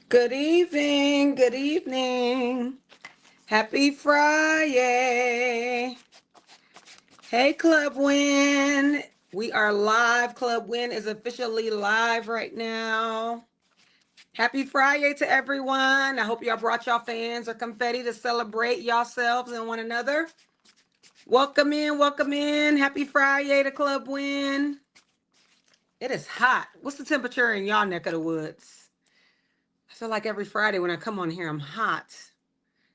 Good evening. Good evening. Happy Friday. Hey, Club Win. We are live. Club Win is officially live right now. Happy Friday to everyone. I hope y'all brought y'all fans or confetti to celebrate yourselves and one another. Welcome in. Welcome in. Happy Friday to Club Win. It is hot. What's the temperature in y'all neck of the woods? I feel like every Friday when I come on here, I'm hot.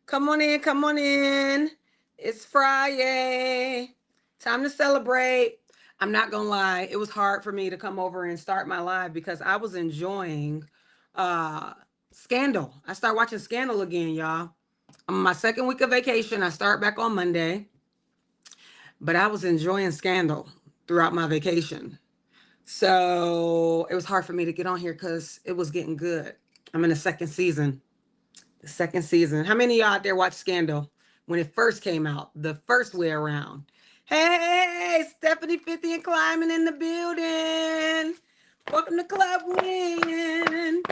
Come on in, come on in. It's Friday. Time to celebrate. I'm not gonna lie, it was hard for me to come over and start my live because I was enjoying uh Scandal. I start watching Scandal again, y'all. I'm on my second week of vacation. I start back on Monday, but I was enjoying Scandal throughout my vacation. So it was hard for me to get on here because it was getting good. I'm in the second season. The second season. How many of y'all out there watched Scandal when it first came out, the first way around? Hey, Stephanie 50 and climbing in the building. Welcome to Club Win.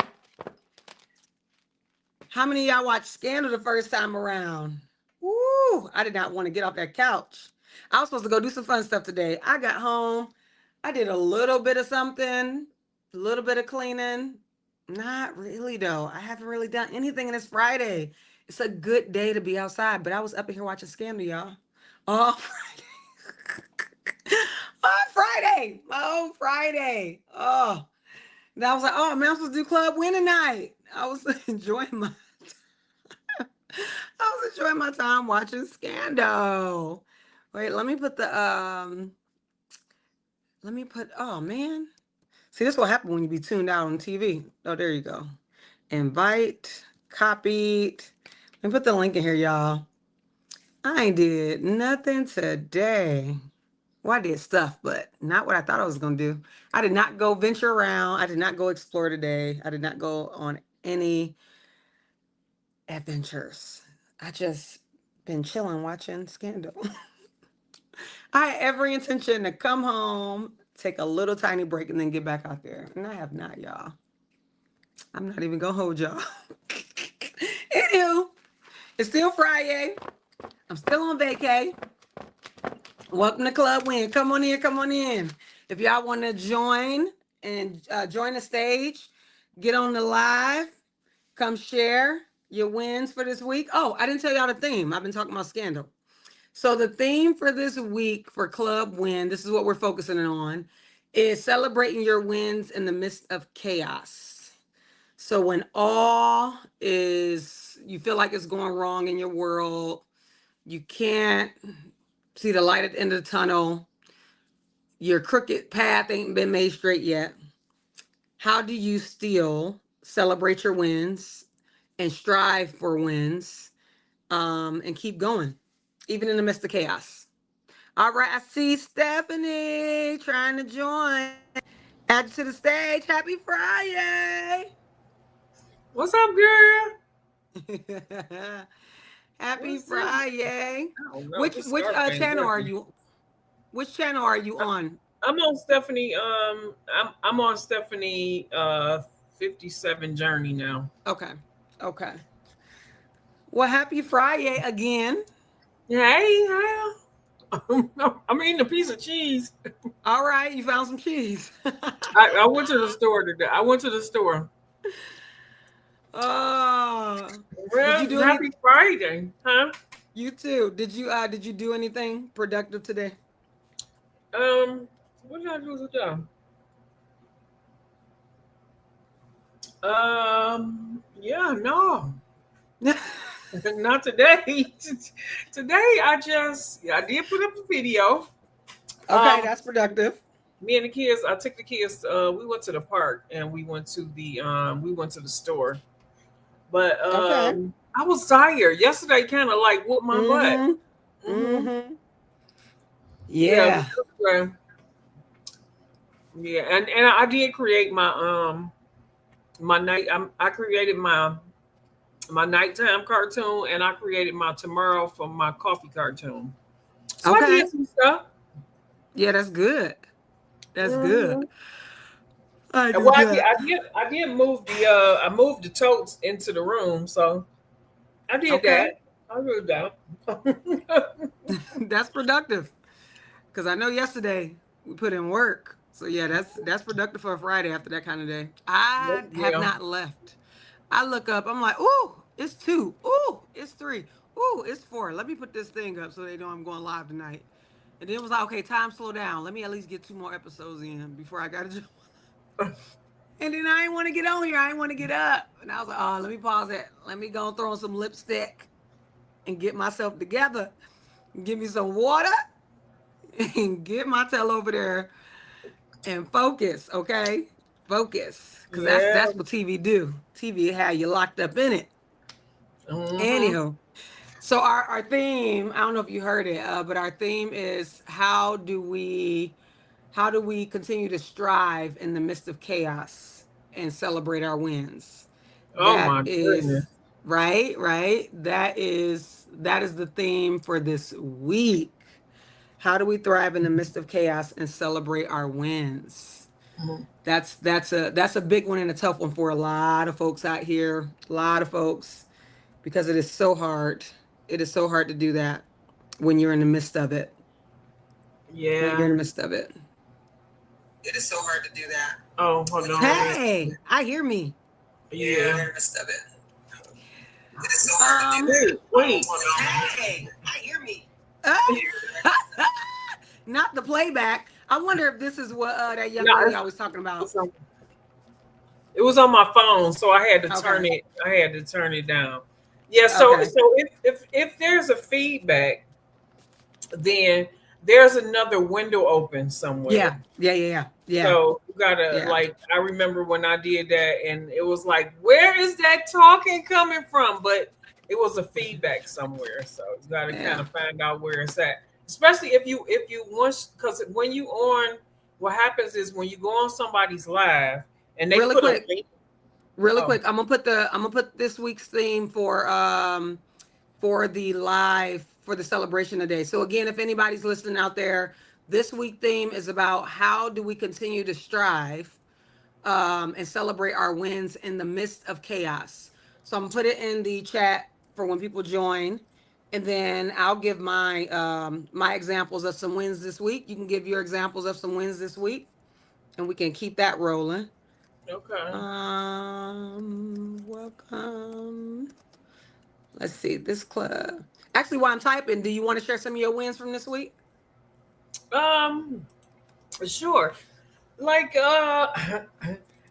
How many of y'all watched Scandal the first time around? Woo! I did not want to get off that couch. I was supposed to go do some fun stuff today. I got home. I did a little bit of something, a little bit of cleaning. Not really, though. I haven't really done anything, and it's Friday. It's a good day to be outside, but I was up in here watching Scandal, y'all. All Friday. On Friday. Oh, Friday. Oh. And I was like, oh, man, I'm supposed to do Club Win tonight. I was enjoying my I was enjoying my time watching Scandal. Wait, let me put oh man. See, this will happen when you be tuned out on TV. Oh, there you go. Invite, copied. Let me put the link in here, y'all. I ain't did nothing today. Well, I did stuff, but not what I thought I was gonna do. I did not go venture around. I did not go explore today. I did not go on any adventures. I just been chilling watching Scandal. I had every intention to come home, take a little tiny break, and then get back out there. And I have not, y'all. I'm not even gonna hold y'all. Anywho, it's still Friday. I'm still on vacay. Welcome to Club Win. Come on in, come on in. If y'all want to join and join the stage, get on the live, come share your wins for this week. Oh, I didn't tell y'all the theme. I've been talking about Scandal. So the theme for this week for Club Win, this is what we're focusing on, is celebrating your wins in the midst of chaos. So when all is, you feel like it's going wrong in your world, you can't see the light at the end of the tunnel, your crooked path ain't been made straight yet. How do you still celebrate your wins and strive for wins and keep going, even in the midst of chaos? All right, I see Stephanie trying to join. Add you to the stage. Happy Friday. What's up, girl? Happy What's up? Friday. I don't know. Which This which scarf ain't channel are working. you? Which channel are you on? I'm on Stephanie. I'm on Stephanie. 57 journey now. Okay. Okay. Well, happy Friday again. Hey, how? I'm eating a piece of cheese. All right, you found some cheese. I went to the store today. I went to the store. Oh, did you Well, do any? happy Friday, huh? You too. Did you do anything productive today? Um, what did I do with y'all? Yeah, no, not today. Today, I did put up a video. Okay, Um, that's productive. Me and the kids, I took the kids. We went to the park and we went to the store. But Okay. I was tired yesterday. Kind of like whooped my butt. Mm-hmm. Hmm. Mm-hmm. Yeah, Yeah. but anyway, yeah, and I did create my night. I created my nighttime cartoon, and I created my tomorrow for my coffee cartoon. So I Okay. did some stuff. Yeah, that's good. That's good. Hmm. I do Well, that. I did move I moved the totes into the room, so I did Okay. that. I moved that. That's productive. Because I know yesterday we put in work. So yeah, that's productive for a Friday after that kind of day. I have Yeah. not left. I look up, I'm like, ooh, it's 2. Ooh, it's 3. Ooh, it's 4. Let me put this thing up so they know I'm going live tonight. And then it was like, okay, time slow down. Let me at least get 2 more episodes in before I gotta do. And then I didn't want to get on here. I didn't want to get up. And I was like, oh, let me pause it. Let me go throw on some lipstick and get myself together. Give me some water and get my tail over there and focus, okay? Focus. Cause Yeah. that's what TV do. TV had you locked up in it. Mm-hmm. Anywho. So our theme, I don't know if you heard it, but our theme is how do we continue to strive in the midst of chaos and celebrate our wins? Oh That my goodness. is right. That is the theme for this week. How do we thrive in the midst of chaos and celebrate our wins? Mhm. That's a big one and a tough one for a lot of folks out here. A lot of folks, because it is so hard. It is so hard to do that when you're in the midst of it. When you're Yeah. in the midst of it. It is so hard to do that. Oh, hold on. Let me. Hey, I hear me. Yeah. In the midst of it. It is so hard to do Wait, wait. that. Hey, I hear me. Not the playback. I wonder if this is what that young No, lady I was talking about. it's on, it was on my phone, so I had to Okay. turn it. I had to turn it down. Yeah. So Okay. if there's a feedback, then there's another window open Yeah. somewhere. Yeah. So you gotta Yeah. like. I remember when I did that, and it was like, where is that talking coming from? But it was a feedback somewhere. So you gotta kind Yeah. of find out where it's at. Especially if you once, because when you on, what happens is when you go on somebody's live and they Really put a quick. link. Really Oh, quick. I'm gonna put this week's theme for the live for the celebration today. So again, if anybody's listening out there, this week theme is about how do we continue to strive and celebrate our wins in the midst of chaos. So I'm gonna put it in the chat for when people join, and then I'll give my examples of some wins this week. You can give your examples of some wins this week, and we can keep that rolling. okay. Welcome. Let's see this club. Actually, while I'm typing, do you want to share some of your wins from this week? Um, sure. Like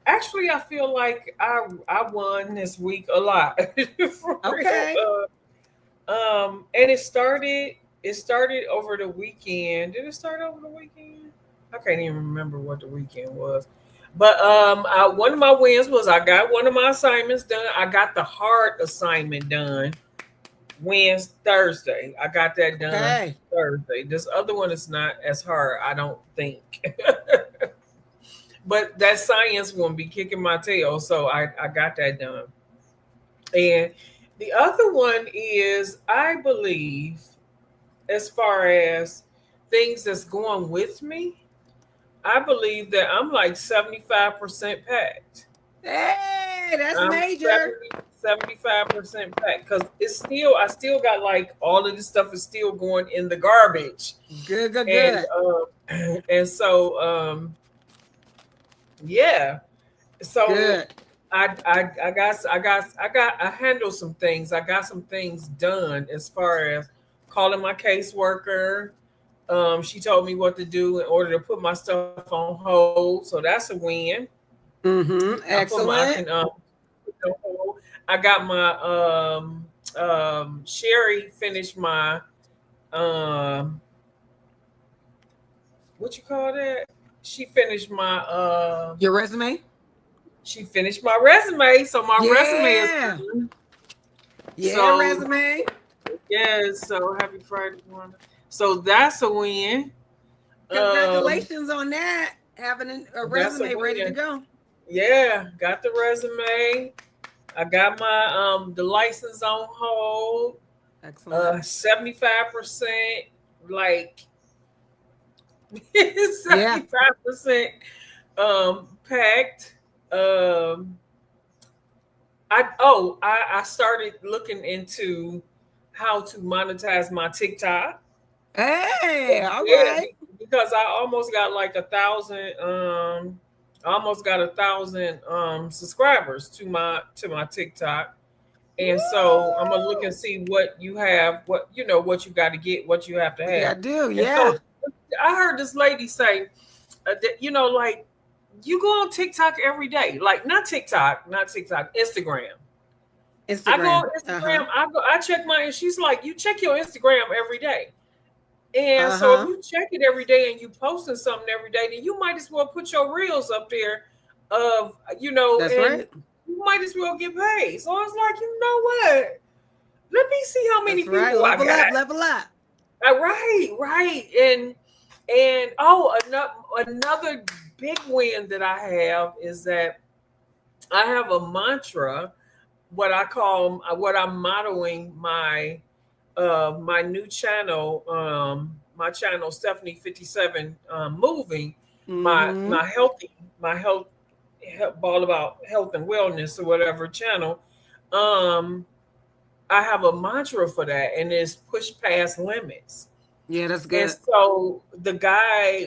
actually I feel like I won this week a lot. For real. Okay. And it started over the weekend. Did it start over the weekend? I can't even remember what the weekend was. But one of my wins was I got one of my assignments done. I got the hard assignment done Wednesday, Thursday. I got that done Okay. Thursday. This other one is not as hard, I don't think. But that science one be kicking my tail, so I got that done. And the other one is, I believe, as far as things that's going with me, I believe that I'm like 75% packed. Hey, that's I'm major. 75% packed because I still got like all of this stuff is still going in the garbage. Good, good, And good. and so yeah. So Good. I handled some things. I got some things done as far as calling my caseworker. She told me what to do in order to put my stuff on hold, so that's a win. Mm-hmm. I Excellent. can put it on hold. I got my Sherry finished my um what you call that? She finished my Your resume? she finished my resume, so my resume is Yeah. done. Yeah, So resume. yes, so happy Friday morning. So that's a win. Um, Congratulations on that. Having a that's a resume ready to win. go. Yeah, got the resume. I got my the license on hold. Excellent. 75%, like Yeah. 75% packed. Um, I started looking into how to monetize my TikTok. Hey, all Yeah, right. because I almost got like I almost got 1,000 subscribers to my TikTok. And so I'm gonna look Woo! and see what you have, what you know, what you got to get, what you have to Yeah, I have. do. And Yeah. so I heard this lady say, that, like you go on TikTok every day, like not TikTok, Instagram. I go on Instagram. Uh-huh. Instagram, I check and she's like, you check your Instagram every day. And so if Uh-huh. you check it every day and you posting something every day, then you might as well put your reels up there of, That's and right. you might as well get paid. So I was like, you know what? Let me see how many That's right. people I Level up, got. level up. Right, right. And oh, another big win that I have is that I have a mantra, what I'm modeling my new channel, my channel Stephanie 57 moving, Mm-hmm. my healthy, my health, all about health and wellness or whatever channel. Um, I have a mantra for that, and it's push past limits. Yeah, that's And good. so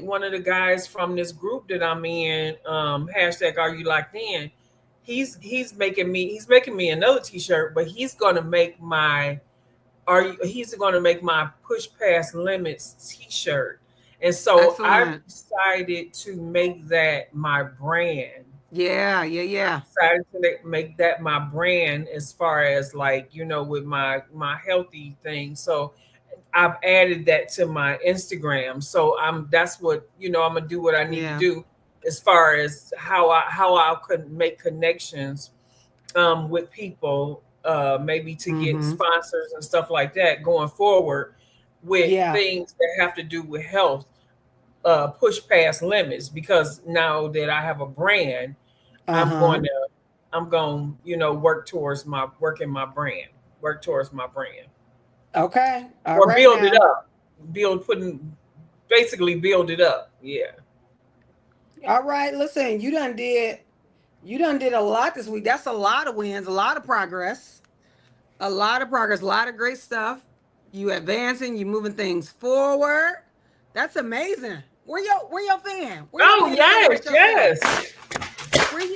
one of the guys from this group that I'm in, hashtag Are You Locked In, he's making me another T-shirt, but he's going to make my push past limits T-shirt. And so I've Excellent. decided to make that my brand. Yeah, yeah, yeah. Decided to make that my brand as far as like with my healthy thing. So I've added that to my Instagram. So that's what I'm gonna do what I need to Yeah. do as far as how I could make connections with people, maybe to get Mm-hmm. sponsors and stuff like that going forward with Yeah. things that have to do with health, push past limits. Because now that I have a brand, I'm Uh-huh. going to work towards my brand, Okay. All or right build it now. up, build putting basically build it up. Yeah. All right. Listen, you done did a lot this week. That's a lot of wins, a lot of progress, a lot of great stuff. You advancing, you moving things forward. That's amazing. Where your fan? Where your Oh fan to yes, celebrate your fan? yes, Where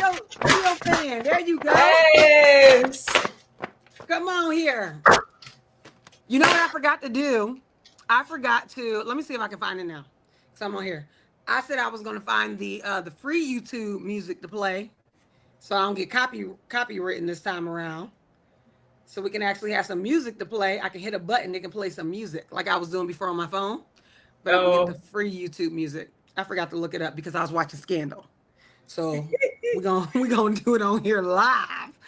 your fan? There you go. yes. Come on here. You know what I forgot to do? I forgot to let me see if I can find it now. So I'm on here. I said I was gonna find the free YouTube music to play, so I don't get copywritten this time around. So we can actually have some music to play. I can hit a button, they can play some music like I was doing before on my phone, but I'm gonna get the Oh, free YouTube music. I forgot to look it up because I was watching Scandal. So we gonna do it on here live.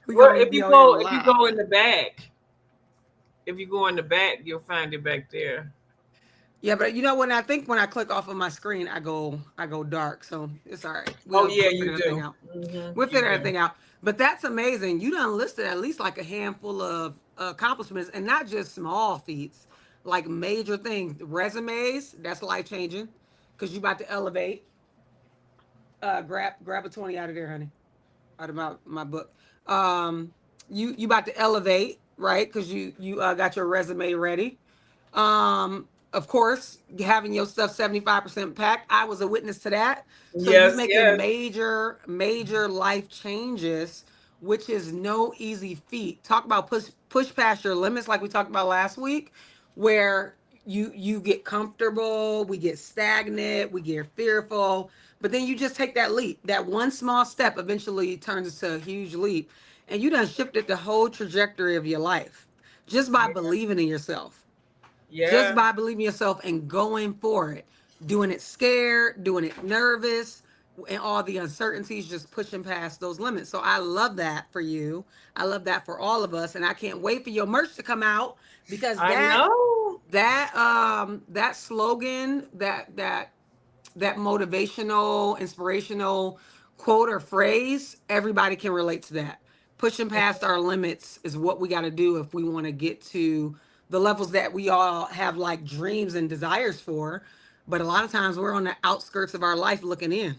We're well, gonna be on here if you live. go in the back, if you go in the back, you'll find it back there. Yeah, but you know when I click off of my screen, I go dark. So it's all right. Oh We'll yeah, we'll you figure that thing do. out. We'll You figure do. everything out. But that's amazing. You done listed at least like a handful of accomplishments, and not just small feats, like major things. Resumes, that's life changing, because you about to elevate. Grab a 20 out of there, honey, out of my book. Um, you about to elevate, right? Because you got your resume ready. Of course, having your stuff 75% packed. I was a witness to that. So you Yes, making yes. major life changes, which is no easy feat. Talk about push past your limits, like we talked about last week, where you get comfortable, we get stagnant, we get fearful, but then you just take that leap. That one small step eventually turns into a huge leap, and you done shifted the whole trajectory of your life just by Yeah. believing in yourself, just Yeah. by believing yourself and going for it, doing it scared, doing it nervous, and all the uncertainties, just pushing past those limits. So I love that for you. I love that for all of us, and I can't wait for your merch to come out, because I know. that slogan, that motivational, inspirational quote or phrase, everybody can relate to that. Pushing past our limits is what we got to do if we want to get to the levels that we all have like dreams and desires for. But a lot of times we're on the outskirts of our life looking in.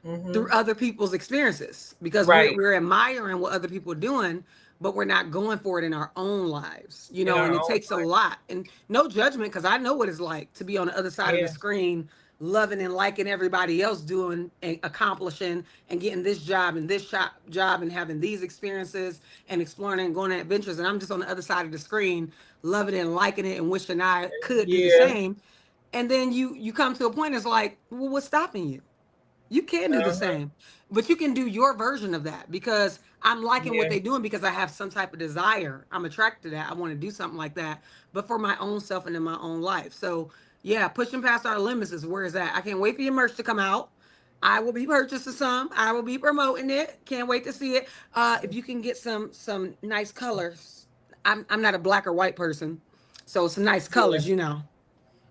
through other people's experiences, because Right. we're admiring what other people are doing, but we're not going for it in our own lives, you In know, our and it own takes a life. lot. And no judgment, because I know what it's like to be on the other side of the Yeah. screen, loving and liking everybody else doing and accomplishing and getting this job and this job and having these experiences and exploring and going on adventures. And I'm just on the other side of the screen, loving it and liking it and wishing I could do the Yeah. same. And then you come to a point, it's like, well, what's stopping you? You can do the Uh-huh. same, but you can do your version of that, because I'm liking what Yeah. they're doing because I have some type of desire. I'm attracted to that. I want to do something like that, but for my own self and in my own life. So yeah, pushing past our limits is where it's at. I can't wait for your merch to come out. I will be purchasing some. I will be promoting it. Can't wait to see it. If you can get some nice colors. I'm not a black or white person, so some nice Yeah. colors, you know.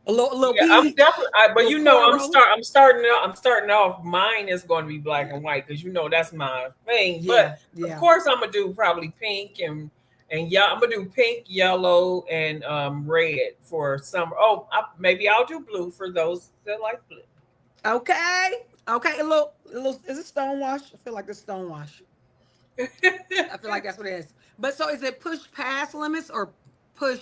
A little Yeah, I'm peach, definitely. But little you know, coral. I'm starting out. I'm starting off. Mine is going to be black and white because you know that's my thing. Yeah, But of yeah. course, I'm gonna do probably pink and yeah, I'm gonna do pink, yellow, and red for summer. Oh, maybe I'll do blue for those that like blue. Okay. Okay. A little, is it stonewash? I feel like it's stonewash. I feel like that's what it is. But so is it push past limits or push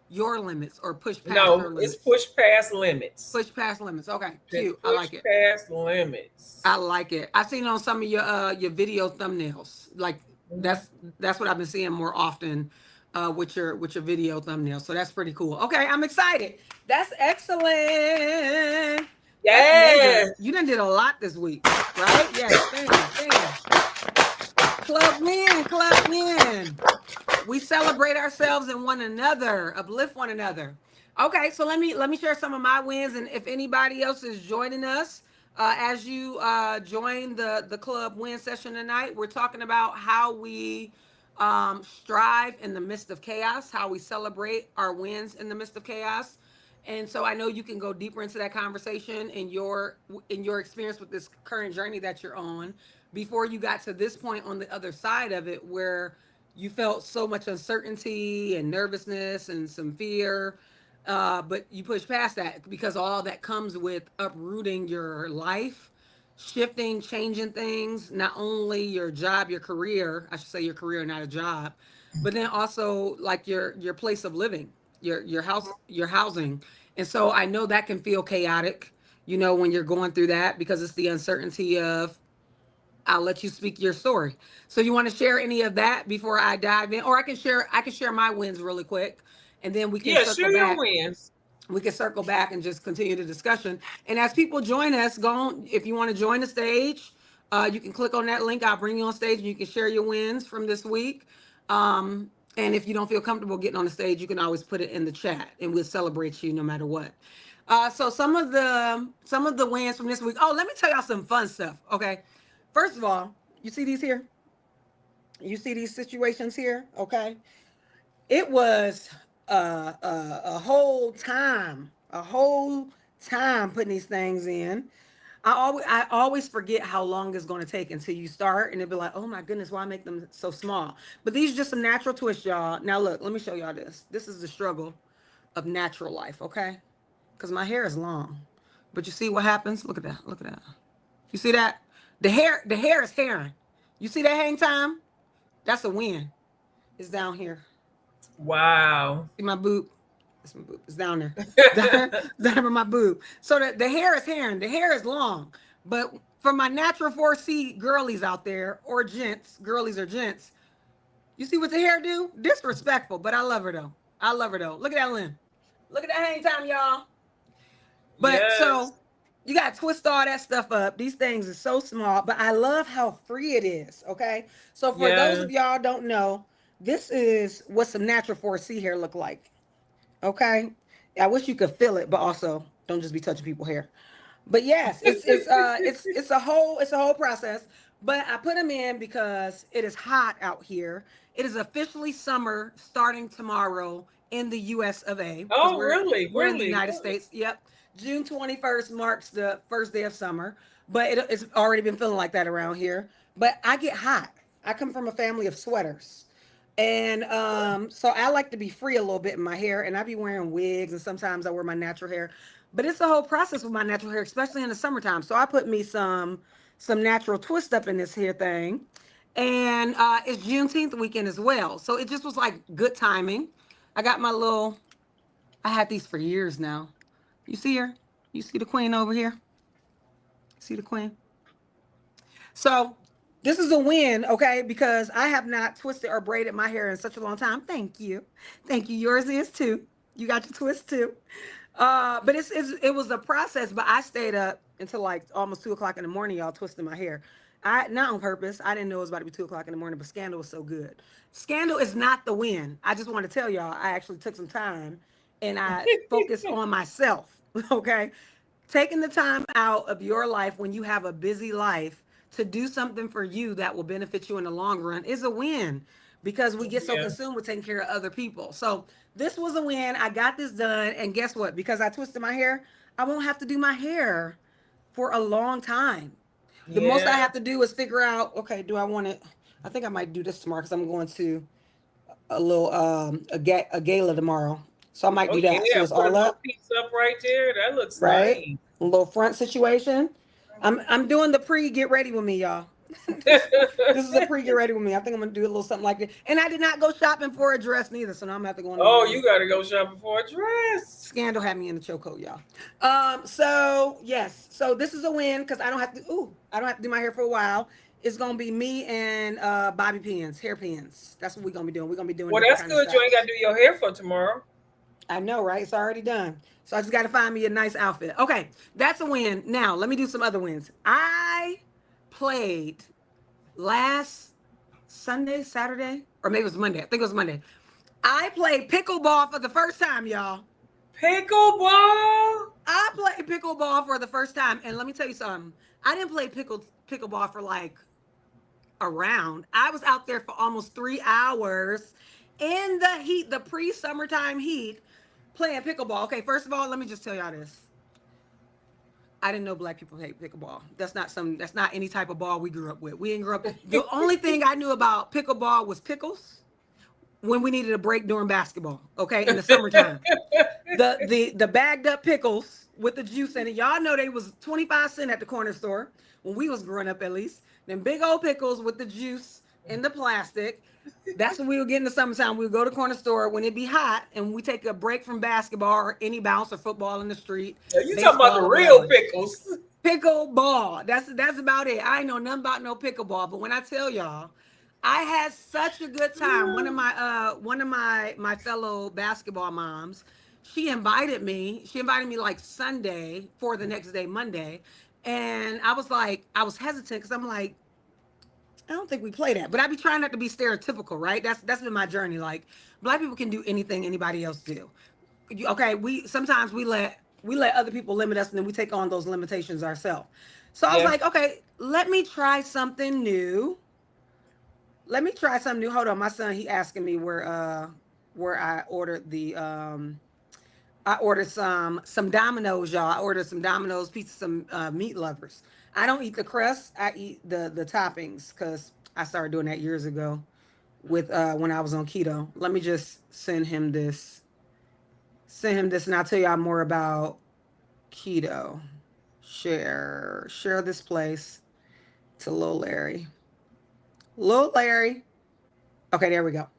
your limits or push past No, your it's limits? push past limits. Push past limits. Okay. Just Cute. I push like it. past limits. I like it. I've seen it on some of your video thumbnails. Like Mhm. that's what I've been seeing more often with your video thumbnails. So that's pretty cool. Okay, I'm excited. That's excellent. That's major. Yes. You done did a lot this week, right? Yes. Bam. Club win, club win. We celebrate ourselves and one another, uplift one another. Okay, so let me share some of my wins, and if anybody else is joining us, as you join the club win session tonight, we're talking about how we strive in the midst of chaos, how we celebrate our wins in the midst of chaos. And so I know you can go deeper into that conversation in your experience with this current journey that you're on before you got to this point on the other side of it, where you felt so much uncertainty and nervousness and some fear, but you push past that because all that comes with uprooting your life, shifting, changing things, not only your job, your career, I should say your career, not a job, but then also like your place of living, your house, your housing. And so I know that can feel chaotic, when you're going through that, because it's the uncertainty of. I'll let you speak your story. So you want to share any of that before I dive in, or I can share my wins really quick, and then we can Yeah, circle share your back. wins. We can circle back and just continue the discussion. And as people join us, go on, if you want to join the stage, you can click on that link. I'll bring you on stage and you can share your wins from this week. And if you don't feel comfortable getting on the stage, you can always put it in the chat and we'll celebrate you no matter what. So some of the wins from this week. Oh, let me tell y'all some fun stuff. Okay. First of all, you see these here? You see these situations here? Okay. It was a whole time putting these things in. I always forget how long it's going to take until you start, and it'll be like, oh my goodness, why make them so small? But these are just some natural twists, y'all. Now look, let me show y'all this. This is the struggle of natural life, okay? Because my hair is long, but you see what happens? Look at that. Look at that. You see that? The hair is herring. You see that hang time? That's a win. It's down here. Wow. See my boob? It's my boob. It's down there. Down in my boob. So the hair is herring. The hair is long. But for my natural 4C girlies out there, or gents, girlies or gents, you see what the hair do? Disrespectful, but I love her though. I love her though. Look at that limb. Look at that hang time, y'all. But Yes. so you got to twist all that stuff up. These things are so small, but I love how free it is. Okay. So for those Yeah. of y'all don't know, this is what some natural 4C hair look like. Okay. I wish you could feel it, but also don't just be touching people hair. But yes, it's a whole process. But I put them in because it is hot out here. It is officially summer starting tomorrow in the US of A, because Oh, we're really? we're in the Really? United Really? States. Yep. June 21st marks the first day of summer, but it's already been feeling like that around here. But I get hot. I come from a family of sweaters. And so I like to be free a little bit in my hair, and I be wearing wigs, and sometimes I wear my natural hair. But it's a whole process with my natural hair, especially in the summertime. So I put me some natural twist up in this here thing. And it's Juneteenth weekend as well. So it just was like good timing. I got my little, I had these for years now. You see her? You see the queen over here? See the queen? So this is a win, okay? Because I have not twisted or braided my hair in such a long time. Thank you. Thank you. Yours is too. You got your twist too. But it was a process, but I stayed up until like almost 2 o'clock in the morning, y'all, twisting my hair. I not on purpose. I didn't know it was about to be 2 o'clock in the morning, but Scandal was so good. Scandal is not the win. I just want to tell y'all, I actually took some time and I focused on myself. Okay. Taking the time out of your life when you have a busy life to do something for you that will benefit you in the long run is a win, because we get so Yeah. consumed with taking care of other people. So this was a win. I got this done. And guess what? Because I twisted my hair, I won't have to do my hair for a long time. The most I Yeah. have to do is figure out, okay, do I want it? I think I might do this tomorrow because I'm going to a little a gala tomorrow. So I might Oh do that. So yeah. it's Put a all little up, piece up right there. That looks right? nice. A little front situation. I'm doing the pre get ready with me, y'all. This is a pre get ready with me. I think I'm gonna do a little something like that. And I did not go shopping for a dress neither, so now I'm gonna have to go in the Oh, morning. you gotta go shopping for a dress. Scandal had me in the chokehold, y'all. So yes, so this is a win because I don't have to. Ooh, I don't have to do my hair for a while. It's gonna be me and bobby pins, hair pins. That's what we're gonna be doing. We're gonna be doing Well, different that's kind of good. You ain't gotta styles. do your hair for tomorrow. I know, right? It's already done. So I just got to find me a nice outfit. Okay, that's a win. Now let me do some other wins. I played last Sunday, Saturday, or maybe it was Monday. I think it was Monday. I played pickleball for the first time, y'all. Pickleball. I played pickleball for the first time, and let me tell you something. I didn't play pickleball for like a round. I was out there for almost 3 hours in the heat, the pre-summertime heat, playing pickleball. Okay, first of all, let me just tell y'all this. I didn't know black people hate pickleball. That's not any type of ball we grew up with. We didn't grow up. The only thing I knew about pickleball was pickles when we needed a break during basketball, okay, in the summertime. The bagged up pickles with the juice in it. Y'all know they was 25 cents at the corner store when we was growing up, at least. Them big old pickles with the juice in the plastic. That's what we would get in the summertime. We would go to the corner store when it be hot and we take a break from basketball or any bounce or football in the street, You talking about the baseball or real whatever. pickles? Pickleball. That's about it. I ain't know nothing about no pickleball, but when I tell y'all, I had such a good time. One of my fellow basketball moms, she invited me. She invited me like Sunday for the next day, Monday. And I was hesitant because I'm like, I don't think we play that. But I be trying not to be stereotypical, right? That's been my journey. Like black people can do anything anybody else do. Okay, we sometimes we let other people limit us and then we take on those limitations ourselves. So I was Yeah. like, okay, let me try something new. Let me try something new. Hold on, my son, he asking me where I ordered the I ordered some Domino's, y'all. I ordered some Domino's pizza, some meat lovers. I don't eat the crust. I eat the toppings because I started doing that years ago with when I was on keto. Let me just send him this. Send him this, and I'll tell y'all more about keto. Share this place to Lil Larry. Lil Larry. Okay, there we go.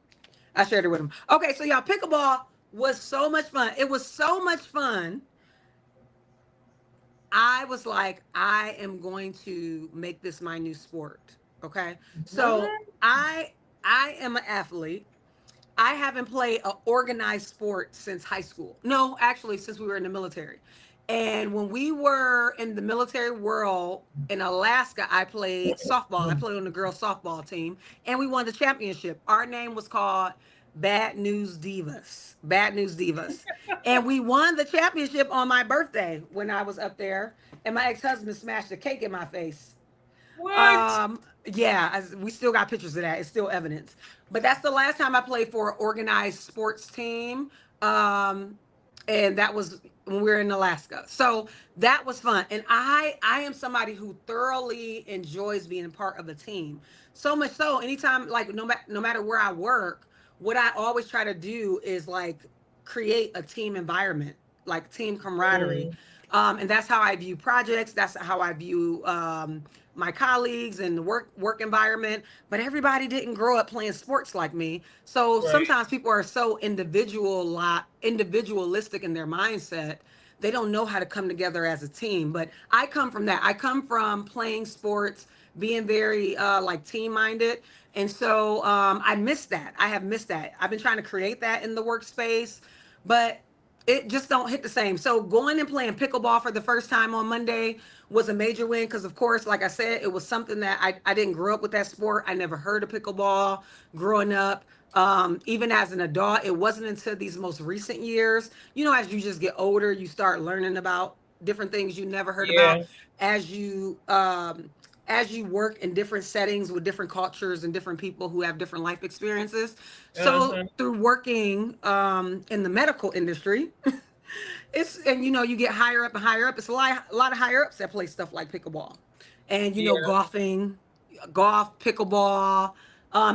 I shared it with him. Okay, so y'all, pickleball was so much fun. It was so much fun. I was like, I am going to make this my new sport. Okay. So Mhm. I am an athlete. I haven't played an organized sport since high school. No, actually, since we were in the military. And when we were in the military world in Alaska, I played softball. I played on the girls' softball team, and we won the championship. Our name was called Bad News Divas. Bad News Divas. And we won the championship on my birthday when I was up there, and my ex-husband smashed a cake in my face. What? Yeah, we still got pictures of that. It's still evidence. But that's the last time I played for an organized sports team. Um, and that was when we were in Alaska. So that was fun. And I am somebody who thoroughly enjoys being a part of a team. So much so, anytime, like no matter where I work, what I always try to do is like create a team environment, like team camaraderie. Mm. And that's how I view projects. That's how I view my colleagues and the work environment, but everybody didn't grow up playing sports like me. So Right. sometimes people are so individualistic in their mindset, they don't know how to come together as a team. But I come from that. I come from playing sports, being very like team minded. And so I miss that. I have missed that. I've been trying to create that in the workspace, but it just don't hit the same. So going and playing pickleball for the first time on Monday was a major win because, of course, like I said, it was something that I didn't grow up with that sport. I never heard of pickleball growing up. Even as an adult, it wasn't until these most recent years, you know, as you just get older, you start learning about different things you never heard about Yeah. as you work in different settings with different cultures and different people who have different life experiences. So Uh-huh. through working in the medical industry, it's and you know you get higher up and higher up. It's a lot of higher ups that play stuff like pickleball, and you know Yeah. golf, pickleball,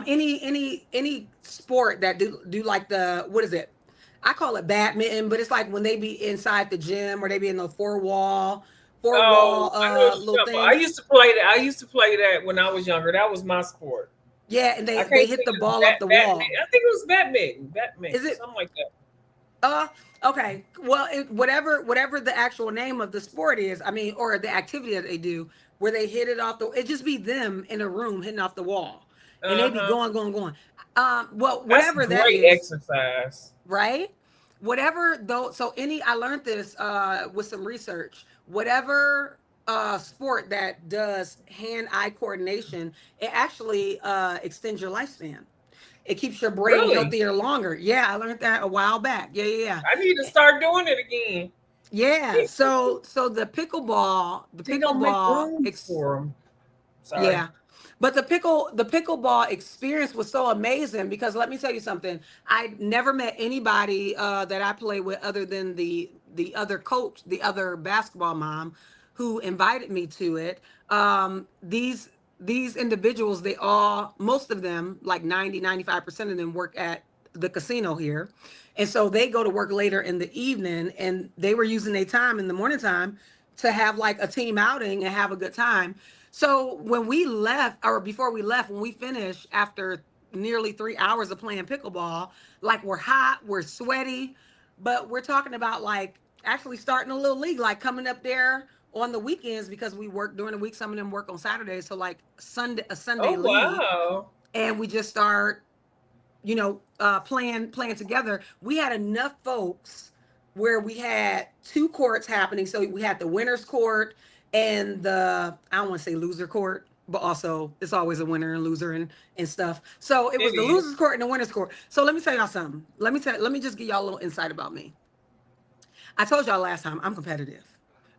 any sport that do like the what is it? I call it badminton, but it's like when they be inside the gym or they be in the four Oh, wall I know what little you're talking about. I things. used to play that. I used to play that when I was younger. That was my sport. Yeah, and I they can't hit think the of ball up the badminton. wall. I think it was badminton. Is Badminton, it something like that. uh okay? Well, whatever the actual name of the sport is, I mean, or the activity that they do, where they hit it off the, it just be them in a room hitting off the wall, and they be Uh-huh. going. Well, That's whatever that great is, exercise. right? Whatever though, so I learned this with some research. Whatever sport that does hand-eye coordination, it actually extends your lifespan. It keeps your brain Really? healthier longer. Yeah, I learned that a while back. Yeah. I need to start doing it again. Yeah. So the They don't make pickleball room for them. Sorry. yeah. But the pickleball experience was so amazing because let me tell you something. I never met anybody that I play with other than the other coach, the other basketball mom who invited me to it. These individuals, they all most of them, like 90-95% of them work at the casino here. And so they go to work later in the evening and they were using their time in the morning time to have like a team outing and have a good time. So when we left, or before we left, when we finished after nearly 3 hours of playing pickleball, like we're hot, we're sweaty, but we're talking about like actually starting a little league, like coming up there on the weekends because we work during the week. Some of them work on Saturdays, so like a Sunday Oh league, wow. and we just start playing together. We had enough folks where we had two courts happening. So we had the winners court and the I don't want to say loser court, but also it's always a winner and loser and stuff. So it It was the is. losers court and the winners court. So let me tell y'all something. Let me just give y'all a little insight about me. I told y'all last time I'm competitive.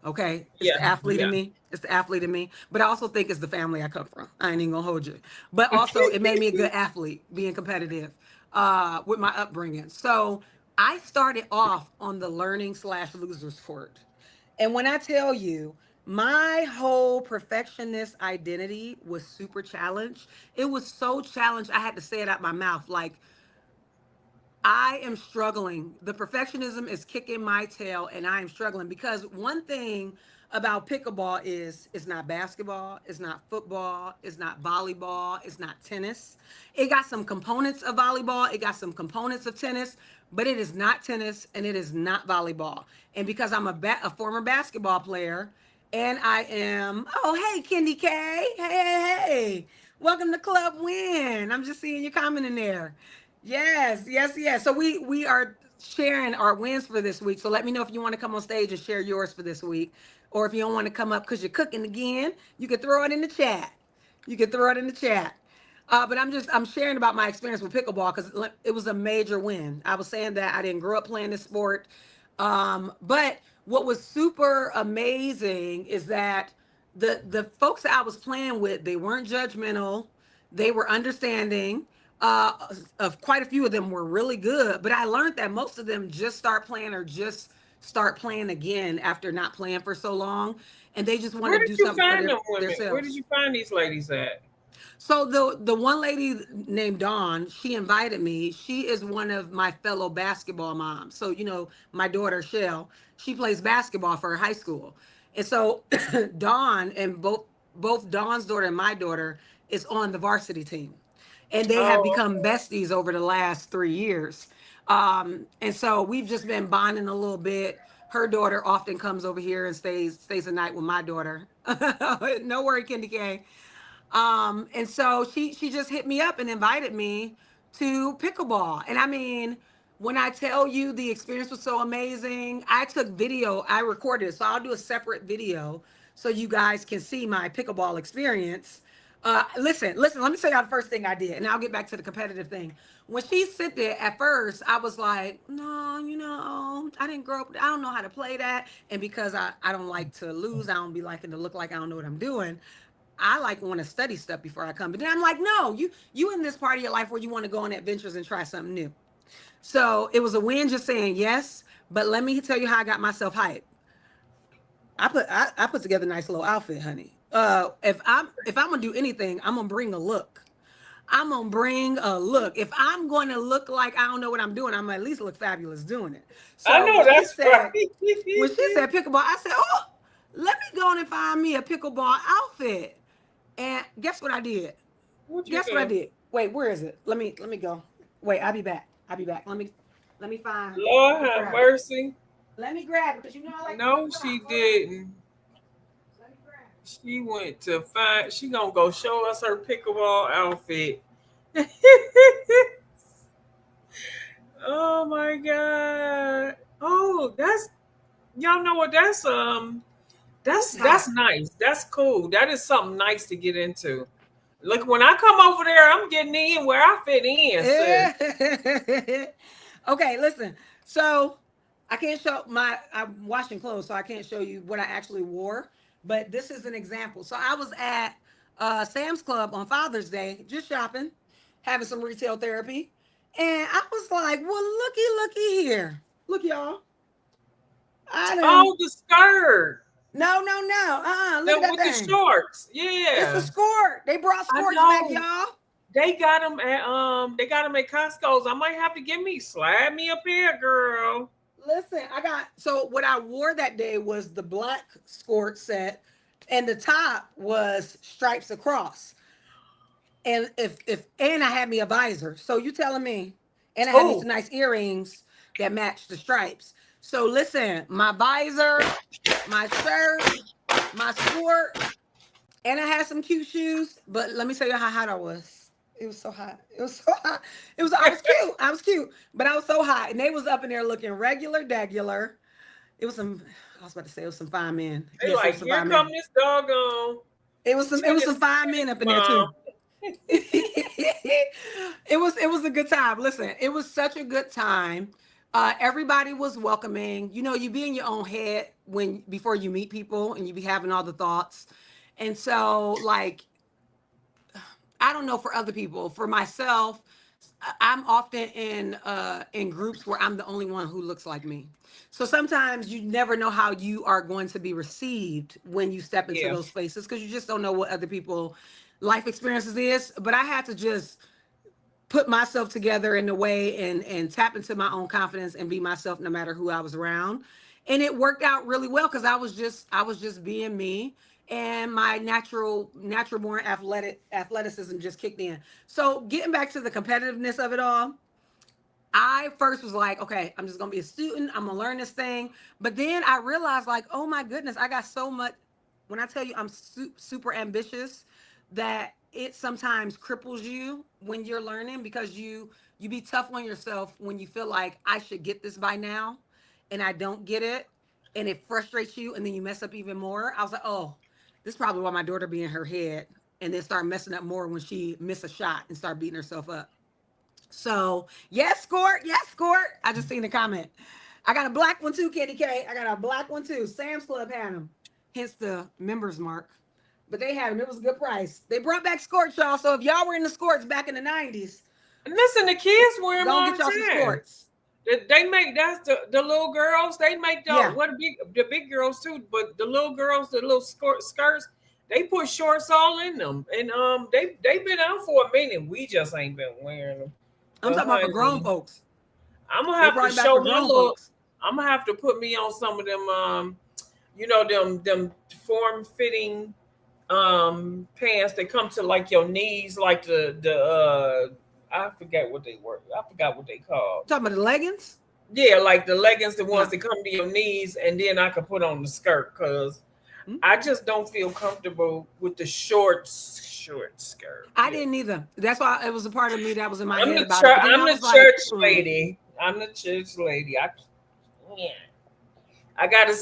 Okay, it's the Yeah. athlete in Yeah. me. It's the athlete in me. But I also think it's the family I come from. I ain't even gonna hold you. But also, it made me a good athlete, being competitive with my upbringing. So I started off on the learning slash losers court, and when I tell you, my whole perfectionist identity was super challenged. It was so challenged. I had to say it out my mouth, like I am struggling. The perfectionism is kicking my tail, and I am struggling because one thing about pickleball is it's not basketball, it's not football, it's not volleyball, it's not tennis. It got some components of volleyball, it got some components of tennis, but it is not tennis and it is not volleyball. And because I'm a former basketball player, and I am, oh, hey, Kendi K. Hey. Welcome to Club Win. I'm just seeing your comment in there. Yes. So we are sharing our wins for this week. So let me know if you want to come on stage and share yours for this week, or if you don't want to come up because you're cooking again, you can throw it in the chat. You can throw it in the chat. But I'm sharing about my experience with pickleball because it was a major win. I was saying that I didn't grow up playing this sport, but what was super amazing is that the folks that I was playing with, they weren't judgmental, they were understanding. Of quite a few of them were really good, but I learned that most of them just start playing or just start playing again after not playing for so long, and they just want Where to did do you something for find them women? Where did themselves. you find these ladies at? So the one lady named Dawn, she invited me. She is one of my fellow basketball moms. So my daughter Shell, she plays basketball for her high school, and so Dawn and both Dawn's daughter and my daughter is on the varsity team, and they have Oh, become besties over the last 3 years. And so we've just been bonding a little bit. Her daughter often comes over here and stays a night with my daughter. No worry, Kendi K. And so she just hit me up and invited me to pickleball. And I mean, when I tell you the experience was so amazing, I took video, I recorded it. So I'll do a separate video so you guys can see my pickleball experience. Listen, let me tell you the first thing I did, and I'll get back to the competitive thing. When she sent it at first, I was like, no, I didn't grow up, I don't know how to play that. And because I don't like to lose, I don't be liking to look like I don't know what I'm doing. I like want to study stuff before I come. But then I'm like, no, you in this part of your life where you want to go on adventures and try something new. So it was a win just saying yes. But let me tell you how I got myself hyped. I put together a nice little outfit, honey. If I'm gonna do anything, I'm gonna bring a look. I'm gonna bring a look. If I'm going to look like I don't know what I'm doing, I'm gonna at least look fabulous doing it. I So know that's right. when she said pickleball, I said, oh, let me go on and find me a pickleball outfit. And guess what I did? Guess what I did? Wait, where is it? Let me go. Wait, I'll be back. Let me find. Lord have mercy. Let me grab it because you know I like. No, she didn't. Let me grab it. She went to find. She gonna go show us her pickleball outfit. Oh my god. Oh, that's y'all know what that's nice. That's cool. That is something nice to get into. Look, when I come over there, I'm getting in where I fit in. Okay, listen. So I can't show I'm washing clothes, so I can't show you what I actually wore. But this is an example. So I was at Sam's Club on Father's Day, just shopping, having some retail therapy. And I was like, well, looky here. Look, y'all. Oh, the skirt. No. Look at that with thing. The shorts. Yeah. It's a skirt. They brought skirts back, y'all. They got them at Costco's. I might have to slide me a pair, girl. Listen, so what I wore that day was the black skirt set, and the top was stripes across. And and I had me a visor. So you telling me, and I had these nice earrings that matched the stripes. So listen, my visor, my shirt, my skirt, and I had some cute shoes. But let me tell you how hot I was. It was so hot. I was cute, but I was so hot. And they was up in there looking regular. It was some fine men. They like, here come this doggone. It was some fine men up in there too. It was a good time. Listen, it was such a good time. Everybody was welcoming. You be in your own head before you meet people, and you be having all the thoughts. And so, like, I don't know for other people. For myself, I'm often in groups where I'm the only one who looks like me. So sometimes you never know how you are going to be received when you step into those spaces, because you just don't know what other people life experiences is. But I had to just put myself together in a way and tap into my own confidence and be myself no matter who I was around. And it worked out really well because I was just being me, and my natural born athleticism just kicked in. So getting back to the competitiveness of it all, I first was like, okay, I'm just gonna be a student, I'm gonna learn this thing. But then I realized, like, oh my goodness, I got so much. When I tell you I'm super ambitious, that it sometimes cripples you when you're learning, because you be tough on yourself when you feel like I should get this by now and I don't get it, and it frustrates you, and then you mess up even more. I was like, oh, this is probably why my daughter be in her head, and then start messing up more when she miss a shot and start beating herself up. So yes, Squirt. I just seen the comment. I got a black one too, Kitty K. I got a black one too. Sam's Club had them, hence the members mark. But they had them. It was a good price. They brought back skirts, y'all. So if y'all were in the skirts back in the 90s, listen, the kids wear them all don't get y'all some skirts. They make, that's the little girls. They make the big girls too. But the little girls, the little skirts, they put shorts all in them, and they've been out for a minute. We just ain't been wearing them. I'm talking about for grown folks. I'm gonna have to show my look. I'm gonna have to put me on some of them, them form fitting pants that come to like your knees, like the I forget what they were. I forgot what they called. Talking about the leggings? Yeah, like the leggings, the ones Yeah. that come to your knees, and then I could put on the skirt because I just don't feel comfortable with the short skirt. I didn't either. That's why it was a part of me that was in my I'm head the about it. But then I'm I the was like, church lady. I'm the church lady. I gotta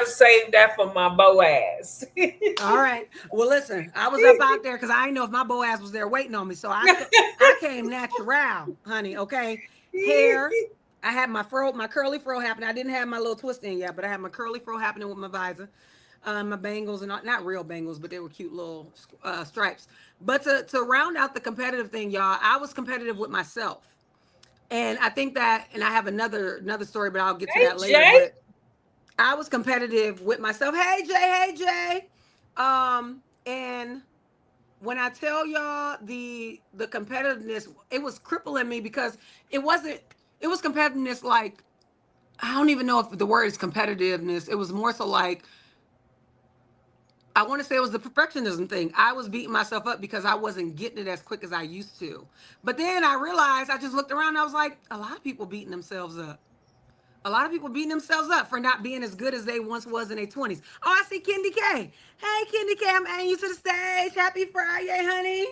save that for my Boaz. All right. Well, listen, I was up out there because I didn't know if my Boaz was there waiting on me. So I came natural, honey. Okay. Hair. I had my curly fro happening. I didn't have my little twist in yet, but I had my curly fro happening with my visor, my bangles, and not real bangles, but they were cute little stripes. But to round out the competitive thing, y'all, I was competitive with myself. And I think that, and I have another story, but I'll get to that later. Jay. But I was competitive with myself. Hey Jay. And when I tell y'all the competitiveness, it was crippling me because it was competitiveness like, I don't even know if the word is competitiveness. It was more so like, I want to say it was the perfectionism thing. I was beating myself up because I wasn't getting it as quick as I used to. But then I realized, I just looked around and I was like, a lot of people beating themselves up. A lot of people beating themselves up for not being as good as they once was in their 20s. Oh, I see Kendi K. Hey, Kendi K, I'm adding you to the stage. Happy Friday, honey.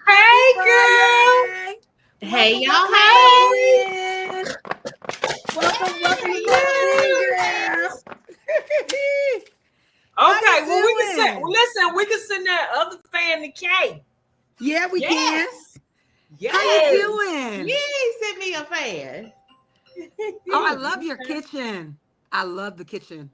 Hey, girl. Hey, y'all. Hey. Welcome to girl. Okay, well, we can send that other fan the cake. Yeah, we can. Yes. How you doing? Yeah, sent me a fan. Oh, I love your kitchen. I love the kitchen.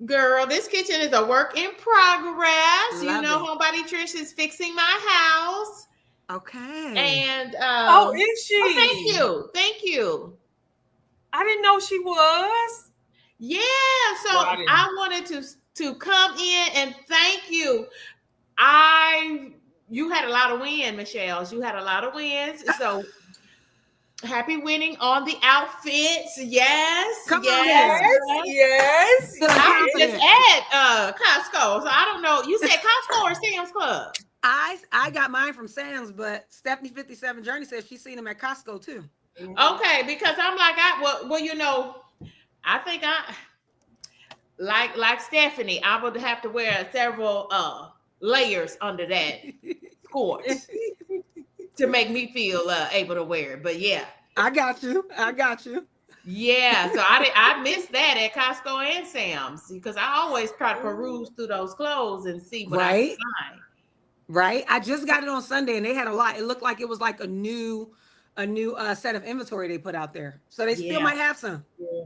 Girl, this kitchen is a work in progress. Love Homebody Trish is fixing my house. Okay. And is she? Oh, thank you. I didn't know she was. Yeah, so I wanted to come in and thank you. You had a lot of wins, Michelle. You had a lot of wins. So happy winning on the outfits. Yes. Come on. Yes. I was just at Costco. So I don't know. You said Costco or Sam's Club? I got mine from Sam's, but Stephanie 57 Journey says she's seen them at Costco too. Okay, because I'm like, I think like Stephanie, I would have to wear several layers under that skirt to make me feel able to wear it. But yeah, I got you. Yeah, so I missed that at Costco and Sam's because I always try to peruse through those clothes and see what I can find. Right. I just got it on Sunday and they had a lot. It looked like it was like a new set of inventory they put out there. So they still might have some. Yeah.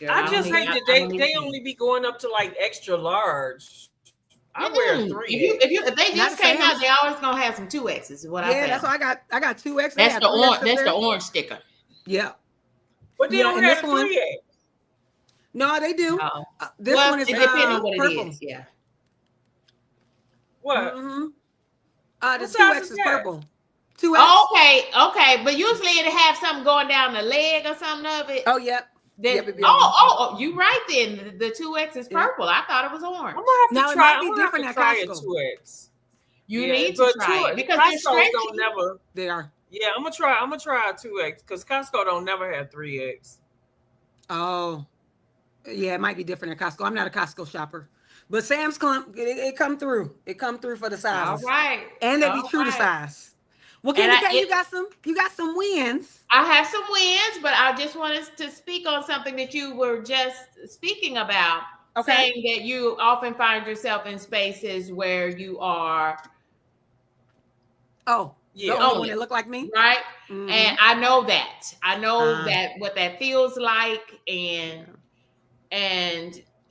I just hate that they only be going up to like extra large. I wear 3. If they just came out, they always gonna have some 2Xs. Is what I found. That's why I got 2X. That's the orange sticker. Yeah. But they don't have 3X. No, they do. This one is it depends on what purple. it is. Yeah. What? Mm-hmm. The 2X is purple. 2X. Oh, okay. But usually it have something going down the leg or something of it. Oh, yep. You right then. The 2X is purple. I thought it was orange. I'm gonna have to try. It might be different at Costco. 2X. You need to try it because Costco don't never. They are. Yeah, I'm gonna try a 2X because Costco don't never have 3X. Oh, yeah, it might be different at Costco. I'm not a Costco shopper, but Sam's Club it come through. It come through for the size. All right, and they be true to size. Well, you got some wins. I have some wins, but I just wanted to speak on something that you were just speaking about. Okay. Saying that you often find yourself in spaces where you are. Oh, yeah. When it look like me, right? Mm-hmm. And I know that. I know that what that feels like, and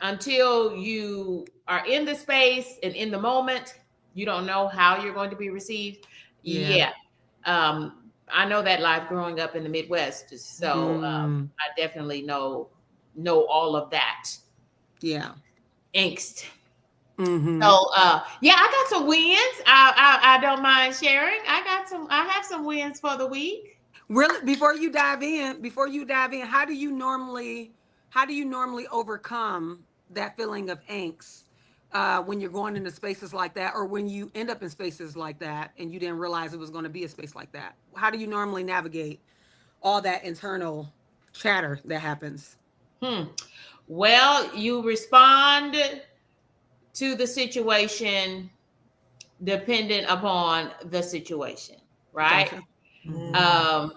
until you are in the space and in the moment, you don't know how you're going to be received. Yeah. I know that life growing up in the Midwest. So I definitely know all of that. Yeah. Angst. Mm-hmm. So I got some wins. I don't mind sharing. I have some wins for the week. Really, before you dive in, how do you normally overcome that feeling of angst when you're going into spaces like that, or when you end up in spaces like that and you didn't realize it was going to be a space like that? How do you normally navigate all that internal chatter that happens? Well, you respond to the situation dependent upon the situation, right? Gotcha.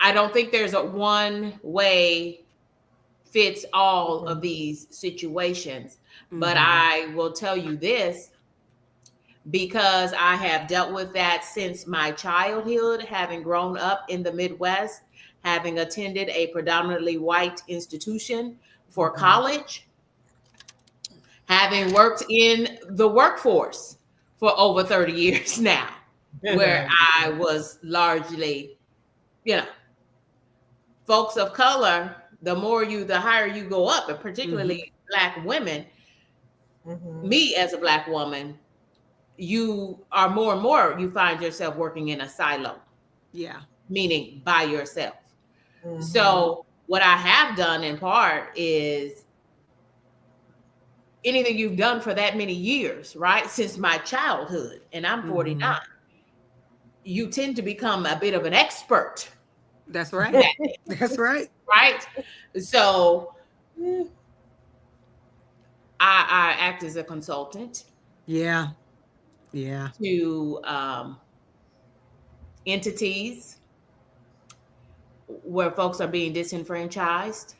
I don't think there's a one way fits all of these situations, but I will tell you this, because I have dealt with that since my childhood, having grown up in the Midwest, having attended a predominantly white institution for college, having worked in the workforce for over 30 years now, where I was largely, folks of color, the higher you go up, and particularly Black women, me as a Black woman, you are more and more, you find yourself working in a silo. Yeah. Meaning by yourself. So what I have done in part is anything you've done for that many years, right? Since my childhood, and I'm 49, you tend to become a bit of an expert. That's right. That's right. Right? So I act as a consultant. Yeah. Yeah. To entities where folks are being disenfranchised,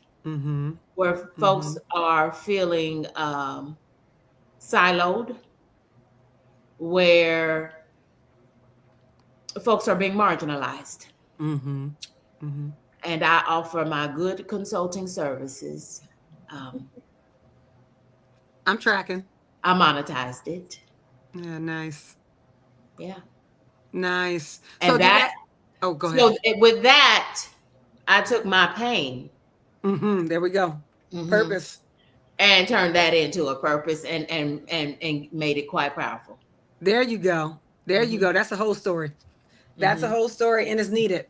where folks are feeling siloed, where folks are being marginalized. And I offer my good consulting services. I'm tracking. I monetized it. Yeah, nice. Yeah. Nice. And so oh, go ahead. So with that, I took my pain. There we go. Purpose. And turned that into a purpose and made it quite powerful. There you go. There you go. That's a whole story. That's a whole story, and it's needed.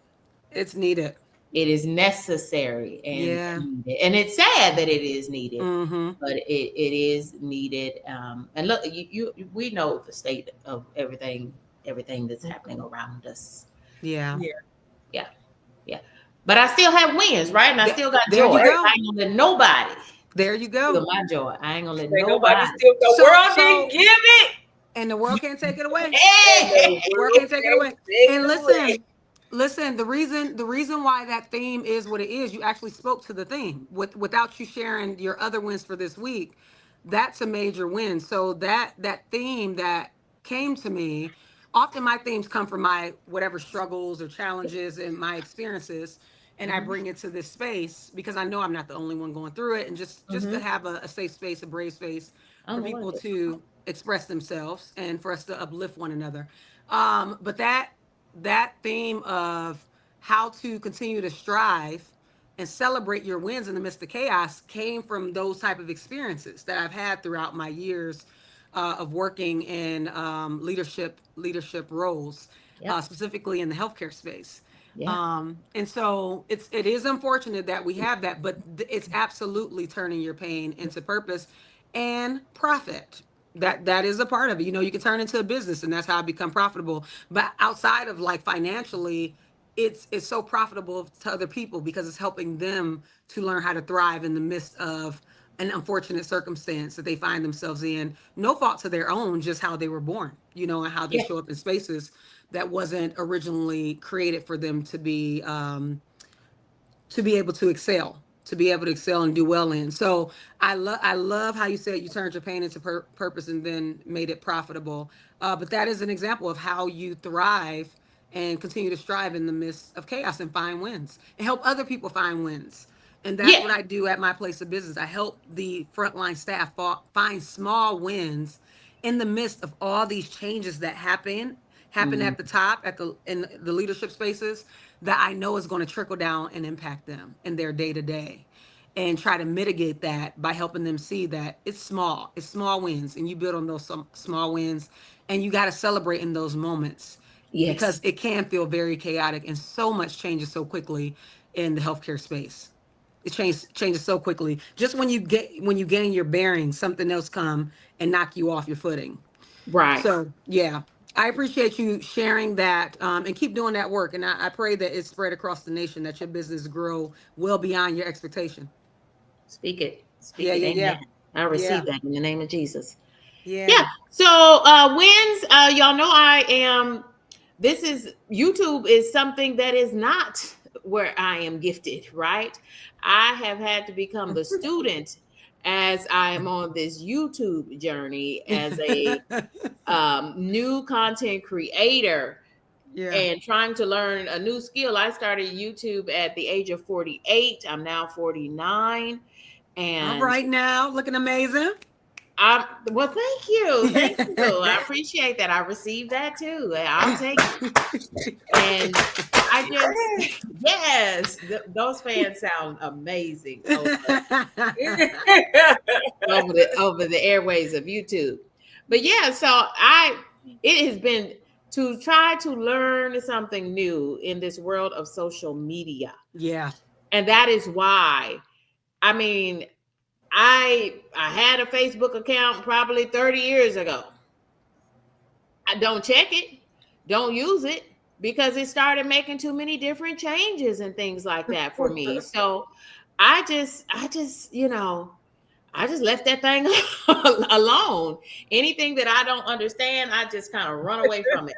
It's needed. It is necessary and needed. And it's sad that it is needed, but it is needed. And look, we know the state of everything that's happening around us. Yeah. But I still have wins, right? And I still got joy. I ain't gonna let nobody. There you go. Steal my joy. I ain't gonna let nobody steal the world. Didn't give it, and the world can't take it away. Hey! The world can't take it away. And listen. The reason why that theme is what it is, you actually spoke to the theme without you sharing your other wins for this week. That's a major win. So that theme that came to me, often my themes come from my whatever struggles or challenges and my experiences, and I bring it to this space because I know I'm not the only one going through it, and just to have a safe space, a brave space for people to express themselves and for us to uplift one another. But that theme of how to continue to strive and celebrate your wins in the midst of chaos came from those type of experiences that I've had throughout my years of working in leadership roles, specifically in the healthcare space. And so it is unfortunate that we have that, but it's absolutely turning your pain into purpose and profit. That is a part of it. You can turn into a business, and that's how I become profitable. But outside of like financially, it's so profitable to other people because it's helping them to learn how to thrive in the midst of an unfortunate circumstance that they find themselves in. No fault to their own, just how they were born, and how they show up in spaces that wasn't originally created for them to be able to excel. And do well in. So I love how you said you turned your pain into purpose and then made it profitable. But that is an example of how you thrive and continue to strive in the midst of chaos and find wins and help other people find wins. And that's what I do at my place of business. I help the frontline staff find small wins in the midst of all these changes that happen at the top, in the leadership spaces, that I know is going to trickle down and impact them in their day to day, and try to mitigate that by helping them see that it's small wins, and you build on those small wins, and you got to celebrate in those moments. Yes. Because it can feel very chaotic and so much changes so quickly in the healthcare space. it changes so quickly. Just when you gain your bearings, something else come and knock you off your footing. Right. So yeah, I appreciate you sharing that, and keep doing that work. And I pray that it's spread across the nation, that your business grow well beyond your expectation. Speak it. Speak Yeah, it. yeah, Amen. yeah, I yeah, receive that in the name of Jesus. yeah, Yeah. So wins, y'all know I am, this is, YouTube is something that is not where I am gifted, right? I have had to become the student as I am on this YouTube journey as a new content creator yeah. and trying to learn a new skill. I started YouTube at the age of 48. I'm now 49. All And right, now looking amazing. well, thank you. Thank you. I appreciate that. I received that too. I'll take it. And I just, yes, those fans sound amazing over the airways of YouTube. But yeah, so it has been to try to learn something new in this world of social media. Yeah. And that is why, I mean, I had a Facebook account probably 30 years ago. I don't check it, don't use it, because it started making too many different changes and things like that for me. So I just, I just left that thing alone. Anything that I don't understand, I just kind of run away from it.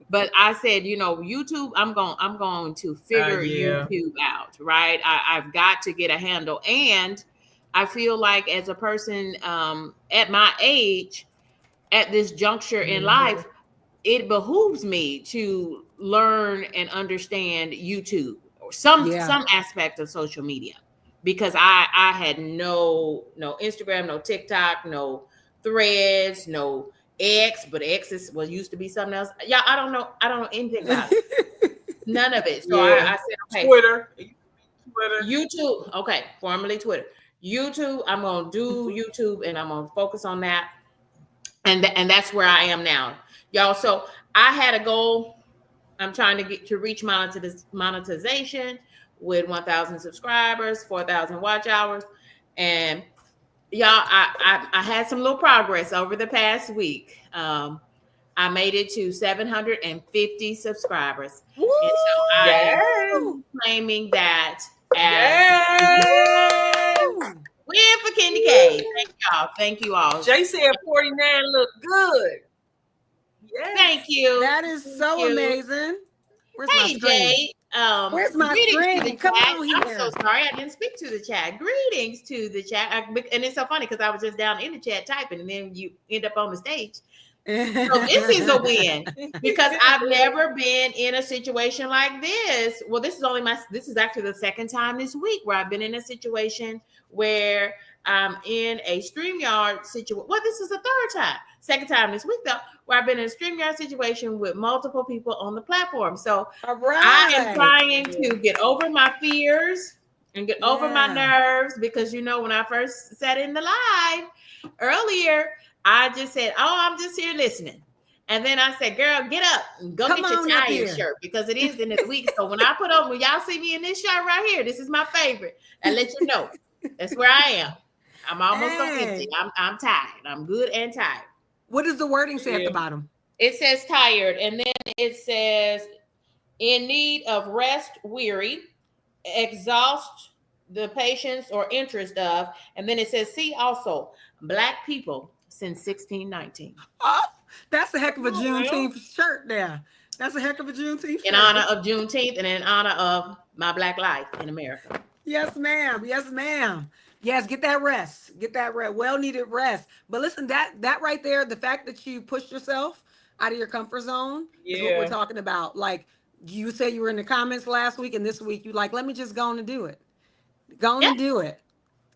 But I said, YouTube, I'm going to figure YouTube out, right? I've got to get a handle. And I feel like as a person at my age, at this juncture in life, it behooves me to learn and understand YouTube or some aspect of social media, because I had no Instagram, no TikTok, no Threads, no X, but X used to be something else. Yeah, I don't know anything about it. None of it. So I said, okay, Twitter, YouTube. Okay, formerly Twitter. YouTube. I'm gonna do YouTube, and I'm gonna focus on that. And that's where I am now, y'all. So I had a goal. I'm trying to get to reach monetization with 1,000 subscribers, 4,000 watch hours, and y'all, I had some little progress over the past week. I made it to 750 subscribers. Woo! And so I'm claiming that as win for Kenny K. Thank you all. Jay said 49 look good. Yes. Thank you. That is so amazing. Where's my screen? Jay. Where's my screen? Come on here. I'm so sorry I didn't speak to the chat. Greetings to the chat. And it's so funny because I was just down in the chat typing, and then you end up on the stage. So this is a win, because I've never been in a situation like this. Well, this is actually the second time this week where I've been in a situation where I'm in a StreamYard situation. Well, this is the second time this week though, where I've been in a StreamYard situation with multiple people on the platform. So I am trying to get over my fears and get over my nerves, because when I first sat in the live earlier, I just said, "Oh, I'm just here listening." And then I said, "Girl, get up and go get your tired shirt, because it is the end of the week." So when I put on, when y'all see me in this shirt right here, this is my favorite. And let you know, that's where I am. I'm almost so empty. I'm tired. I'm good and tired. What does the wording say at the bottom? It says tired, and then it says in need of rest, weary, exhaust the patience or interest of, and then it says see also Black people since 1619. Oh, that's a heck of a Juneteenth shirt there. That's a heck of a Juneteenth shirt. In honor of Juneteenth and in honor of my Black life in America. Yes, ma'am. Yes, ma'am. Yes, get that rest. Get that rest. Well-needed rest. But listen, that right there, the fact that you pushed yourself out of your comfort zone is what we're talking about. Like you said, you were in the comments last week, and this week you like, let me just go on and do it. Go on and do it.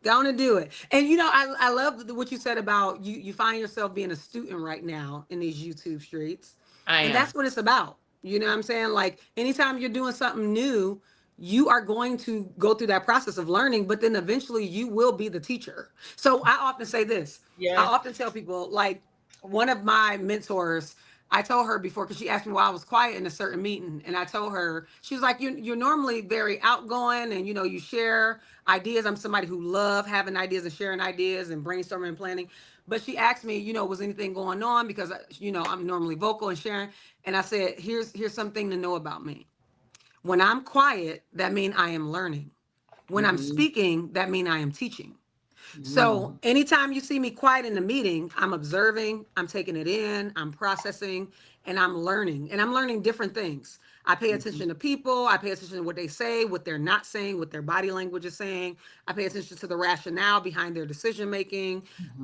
Go on and do it. And I love what you said about you find yourself being a student right now in these YouTube streets. And that's what it's about. You know what I'm saying? Like anytime you're doing something new, you are going to go through that process of learning, but then eventually you will be the teacher. So I often say this. I often tell people, like one of my mentors, I told her before, because she asked me why I was quiet in a certain meeting, and I told her, she was like, you're normally very outgoing, and you share ideas. I'm somebody who love having ideas and sharing ideas and brainstorming and planning. But she asked me, was anything going on, because I'm normally vocal and sharing. And I said, here's something to know about me. When I'm quiet, that means I am learning. When I'm speaking, that means I am teaching. So anytime you see me quiet in the meeting, I'm observing, I'm taking it in, I'm processing, and I'm learning. And I'm learning different things. I pay attention to people. I pay attention to what they say, what they're not saying, what their body language is saying. I pay attention to the rationale behind their decision making.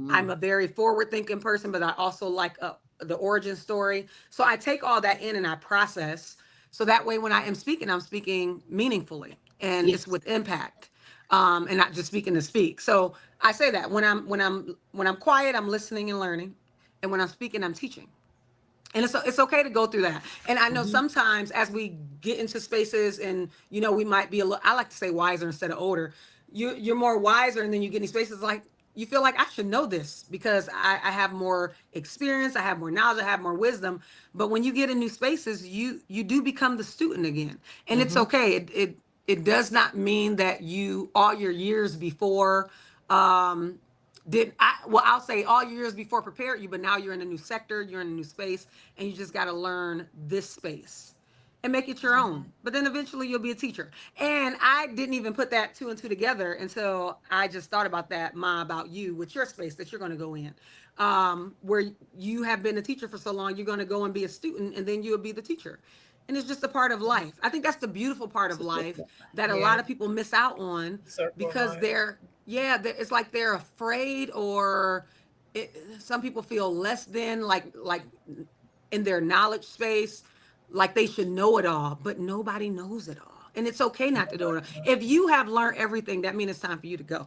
I'm a very forward thinking person, but I also like the origin story. So I take all that in and I process. So that way, when I am speaking, I'm speaking meaningfully and it's with impact. And not just speaking to speak. So I say that when I'm quiet, I'm listening and learning, and when I'm speaking, I'm teaching. And it's okay to go through that. And I know sometimes as we get into spaces, and we might be a little, I like to say wiser instead of older. You're more wiser, and then you get in these spaces like you feel like I should know this because I have more experience, I have more knowledge, I have more wisdom. But when you get in new spaces, you do become the student again, and it's okay. It does not mean that all your years before I'll say all your years before prepared you, but now you're in a new sector, you're in a new space, and you just got to learn this space and make it your own. But then eventually you'll be a teacher. And I didn't even put that 2 and 2 together until I just thought about that, Ma, about you with your space that you're going to go in. Where you have been a teacher for so long, you're going to go and be a student, and then you'll be the teacher. And it's just a part of life. I think that's the beautiful part of life that a lot of people miss out on because it's like they're afraid, or some people feel less than, like in their knowledge space, like they should know it all, but nobody knows it all. And it's okay not to know it all. If you have learned everything, that means it's time for you to go.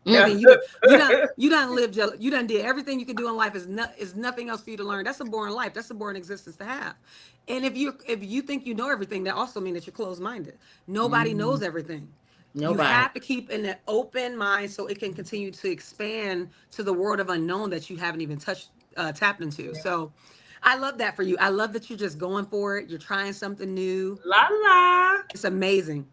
I mean, you done lived, you done did everything you can do in life. Is nothing else for you to learn. That's a boring life. That's a boring existence to have. And if you think you know everything, that also means that you're closed-minded. Nobody knows everything. Nobody. You have to keep an open mind so it can continue to expand to the world of unknown that you haven't even tapped into. So I love that for you. I love that you're just going for it. You're trying something new. La la. It's amazing.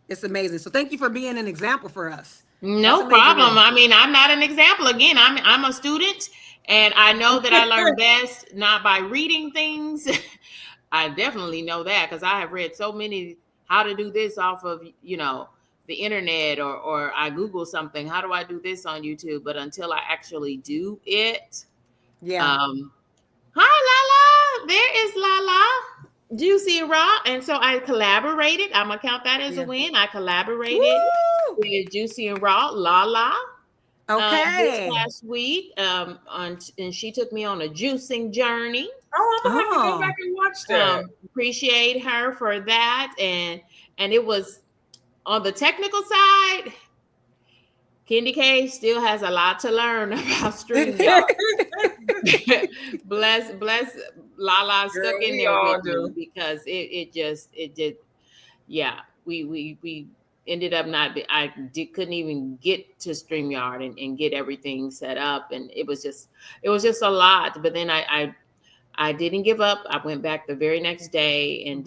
It's amazing. So thank you for being an example for us. No problem. I mean, I'm not an example. Again, I'm a student, and I know that I learn best not by reading things. I definitely know that because I have read so many how to do this off of, the internet, or I Google something. How do I do this on YouTube? But until I actually do it. Yeah. Hi, Lala. There is Lala. Juicy Raw. And so I collaborated. I'm going to count that as a win. I collaborated with Juicy and Raw, Lala. Okay. This last week. And she took me on a juicing journey. Oh, I'm going to have to go back and watch that. Appreciate her for that. And it was on the technical side. Kendy K still has a lot to learn about StreamYard. bless Lala stuck in there with me because it did. Yeah, we ended up couldn't even get to StreamYard and get everything set up, and it was just a lot. But then I didn't give up. I went back the very next day and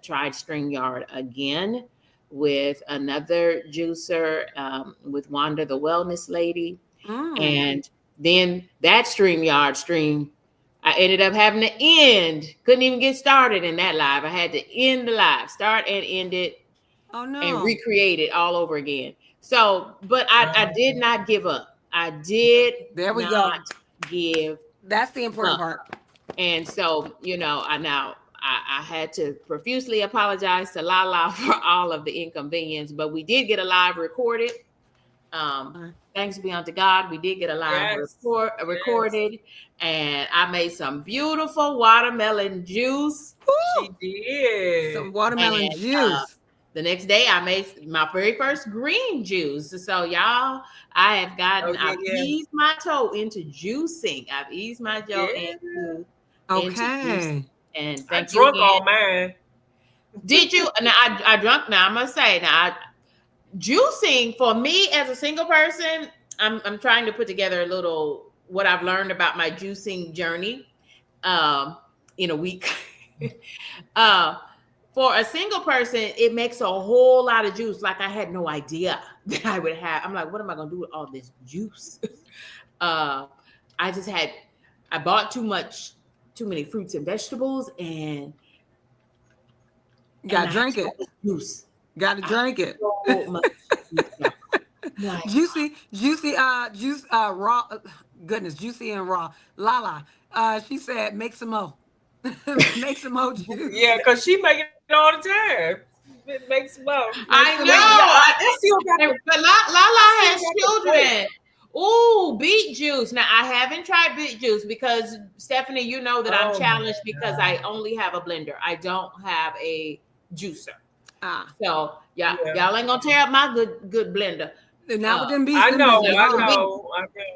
tried StreamYard again with another juicer, with Wanda, the wellness lady. And then that StreamYard stream, I ended up having to end. Couldn't even get started in that live. I had to end the live, start and end it. Oh no. And recreate it all over again. So, but I did not give up. I did not give. That's the important part. And so, I had to profusely apologize to Lala for all of the inconvenience, but we did get a live recorded. Thanks be unto God, we did get a live recorded, and I made some beautiful watermelon juice. She did some watermelon juice. The next day, I made my very first green juice. So, y'all, I've eased my toe into juicing. I've eased my toe into juicing. And I drunk all mine. Did you? Now I drunk. Now I must say, juicing for me as a single person, I'm trying to put together a little what I've learned about my juicing journey. in a week. For a single person, it makes a whole lot of juice. Like I had no idea that I would have. I'm like, what am I gonna do with all this juice? I bought too many fruits and vegetables, and Gotta drink it. Juice. Gotta drink it. So much juice. Juicy, raw. Goodness, juicy and raw. Lala, she said, make some more. Make some more juice. Yeah, because she make it all the time. It makes some more. I know. But Lala has children. Ooh, beet juice. Now, I haven't tried beet juice because, Stephanie, you know that I'm challenged because I only have a blender. I don't have a juicer. So, y'all ain't going to tear up my good blender. Now with them beets. I know.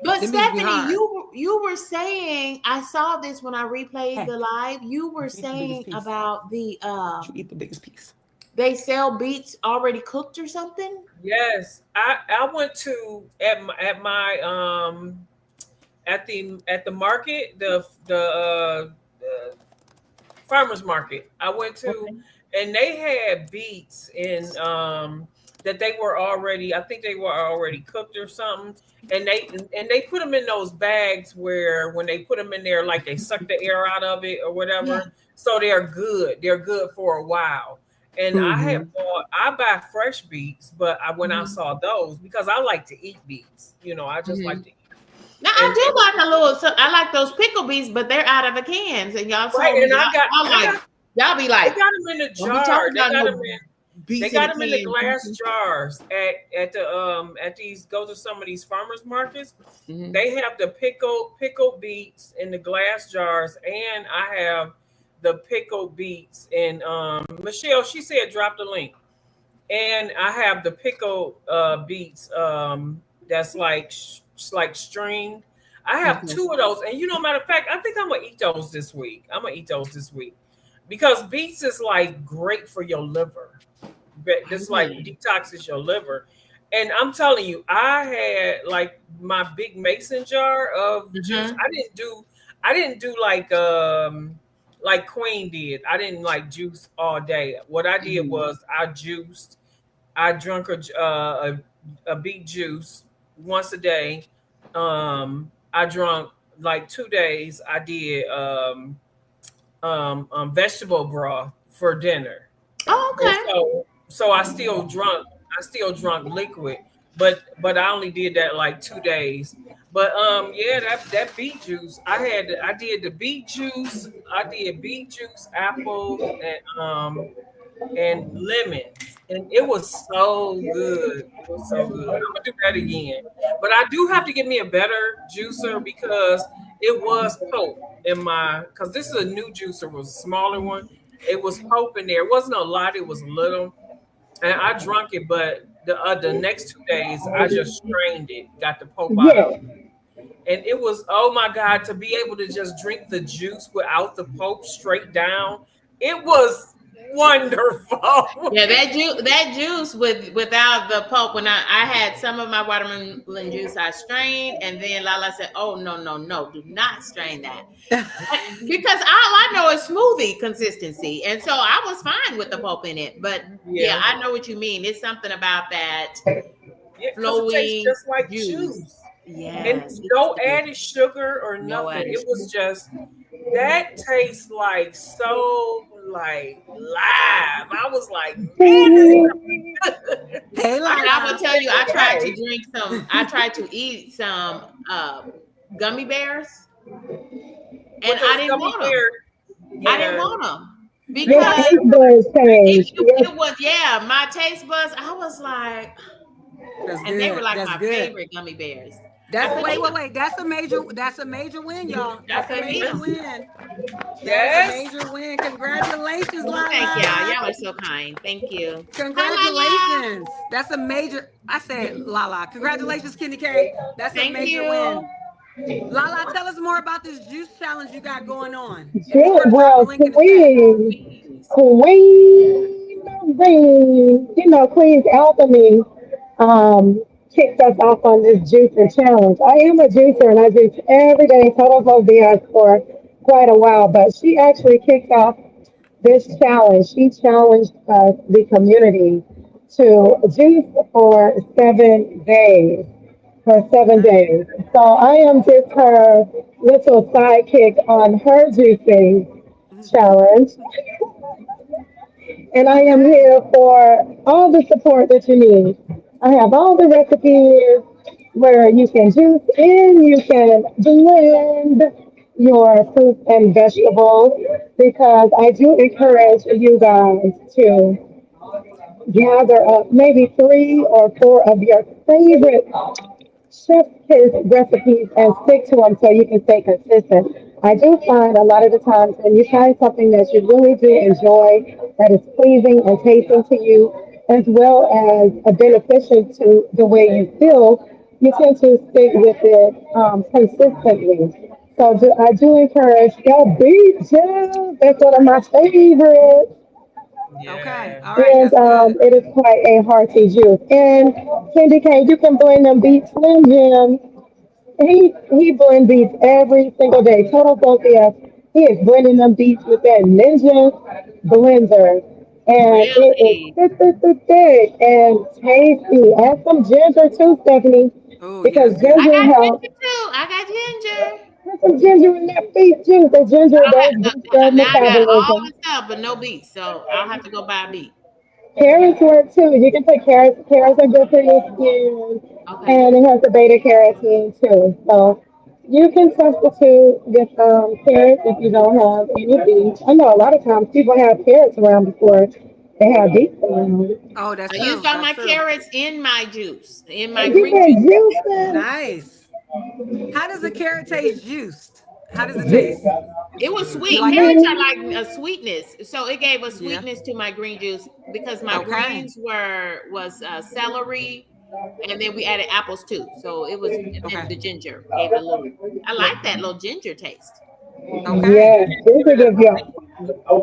But Stephanie, you were saying, I saw this when I replayed the live. You were saying about the you eat the biggest piece. They sell beets already cooked or something. Yes, I went to at the market, the farmers market. I went to, and they had beets in that they were already, I think they were already cooked or something. And they put them in those bags where when they put them in there, like they suck the air out of it or whatever. Yeah. So they're good. They're good for a while. And I buy fresh beets, but when I saw those, because I like to eat beets, I just like to eat. Now I like those pickle beets, but they're out of the cans, and y'all. Right, and y'all be like, they got them in the jar. They got them in the glass jars at these. Go to some of these farmers markets. Mm-hmm. They have the pickled beets in the glass jars, and I have the pickled beets. And Michelle, she said drop the link. And I have the pickled beets that's like string. I have two of those, and matter of fact, I think I'm gonna eat those this week. Because beets is like great for your liver. It's like detoxes your liver. And I'm telling you, I had like my big mason jar of juice. I didn't do like Queen did. I didn't like juice all day. What I did was I juiced. I drank a beet juice once a day. I drank like 2 days. I did vegetable broth for dinner. Oh, okay. So I still drunk liquid, but I only did that like 2 days. But that beet juice, I did the beet juice, apples, and lemons, and it was so good. I'm gonna do that again. But I do have to get me a better juicer because it was pulp because this is a new juicer, was a smaller one. It was pulp in there. It wasn't a lot, it was a little. And I drank it, but the next 2 days I just strained it, got the pulp out of it. And it was, oh my God, to be able to just drink the juice without the pulp straight down, it was wonderful. Yeah, that juice without the pulp. When I had some of my watermelon juice, I strained, and then Lala said, "Oh no, do not strain that," because all I know is smoothie consistency, and so I was fine with the pulp in it. But yeah, I know what you mean. It's something about that flowing, it tastes just like juice. Yeah, and no added sugar or nothing. It was just that tastes like so like live. I was like, man. Hey, I will tell you, I tried to eat some gummy bears, and I didn't want them. Yeah. I didn't want them because it was my taste buds. I was like, they were like my favorite gummy bears. Wait. That's a major win, y'all. That's a major win. Yes. That's a major win. Congratulations, Lala. Thank y'all. Y'all are so kind. Thank you. Congratulations. That's a major. I said Lala. Congratulations, Kenny K. That's a major win. Lala, tell us more about this juice challenge you got going on. Sure. Well, Queen's Alchemy kicked us off on this juicing challenge. I am a juicer and I juice every day. Total Vovias for quite a while, but she actually kicked off this challenge. She challenged the community to juice for 7 days. For seven Okay. days. So I am just her little sidekick on her juicing challenge. And I am Okay. here for all the support that you need. I have all the recipes where you can juice in, you can blend your fruits and vegetables because I do encourage you guys to gather up maybe 3 or 4 of your favorite shift his recipes and stick to them so you can stay consistent. I do find a lot of the times when you find something that you really do enjoy, that is pleasing and tasting to you, as well as a beneficial to the way you feel, you tend to stick with it consistently. I do encourage the beet juice. That's one of my favorites. Okay. Yeah. All right. And That's good. it is quite a hearty juice. And Candy Cane, you can blend them beets. Slim Jim, he blend beets every single day. Total focus. He is blending them beets with that Ninja blender. And it is Really? thick and tasty. Add some ginger too, Stephanie, Oh, yeah, because that's I good. ginger got helps. ginger too. I got ginger. Put some ginger in that beet juice. The ginger I'll does have, boost your now I got all metabolism. the stuff, but no beets. So I'll have to go buy a beet. Carrots work too. You can put carrots. Carrots are good for your skin, Okay. and it has the beta carotene too. So you can substitute with carrots if you don't have any beets. I know a lot of times people have carrots around before they have beets around. Oh, that's I used true. all That's my true. carrots in my juice, in my And you green can juice. juice it. Nice. How does a carrot taste juiced? How does it taste? It was You sweet. like it? Carrots are Mhm. like a sweetness, so it gave a Yeah. sweetness to my green juice because my Okay. greens was celery, and then we added apples too. So it was, and Okay. the ginger gave it a little. I like that little ginger taste. Okay. Yes, ginger gives you.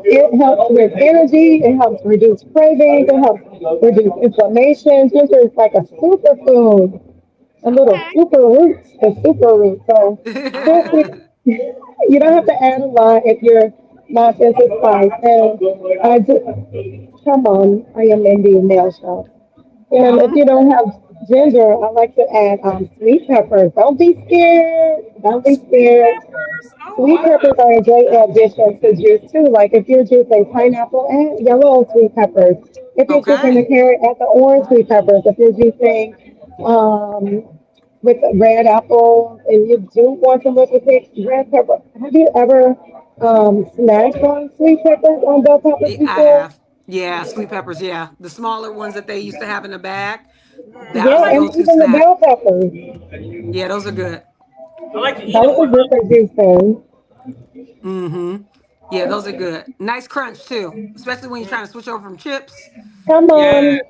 It helps with energy. It helps reduce cravings. It helps reduce inflammation. Ginger is like a superfood. A little Okay. super roots, the super roots. So feel Oh, free. You don't have to add a lot if you're not into spice. And I do, come on, I am in the nail shop. And if you Mhm. don't have ginger, I like to add sweet peppers. Don't be scared. Don't be sweet scared. peppers. Oh Sweet wow. peppers are a great addition to juice too. Like if you're juicing pineapple, add yellow sweet peppers. If you're juicing the Okay. carrot, add the orange sweet peppers. If you're juicing with red apples and you do want to look at red pepper, have you ever snacked on sweet peppers on bell peppers I before? have. Yeah, sweet peppers. Yeah, the smaller ones that they used to have in the bag. Hmm, That I was Yeah, a like and go-to even the snack. bell peppers. Yeah, those are good. I like to eat them Those are with good for onions. juicing. Mm-hmm. Yeah, those are good. Nice crunch too, especially when you're Mm, trying to switch over from chips. Come yeah. on,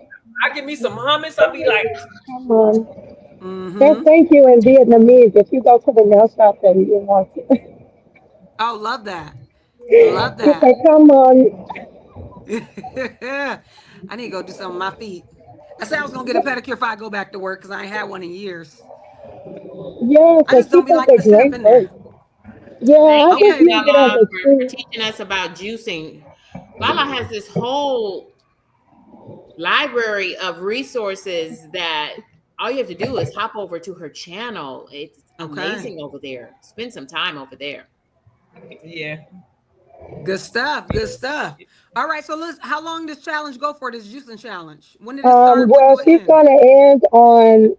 I give me some hummus. I'll be like, come on. And Mm-hmm. thank you in Vietnamese. If you go to the nail shop and you want to, Oh, love that. Love you that. say, come on. I need to go do some of my feet. I said I was gonna get a pedicure if I go back to work because I ain't had one in years. Yes, I and just she don't be does liking a to sit up great in there. work. Yeah, Thank I you, think Okay you then. get as Lala, a for treat. teaching us about juicing. Lala has this whole library of resources that all you have to do is hop over to her channel. It's Okay. amazing over there. Spend some time over there. yeah. Good stuff. Good stuff. All right. So let's. How long does challenge go for? This juicing challenge. When did it start? When Well, do it she's end? gonna end on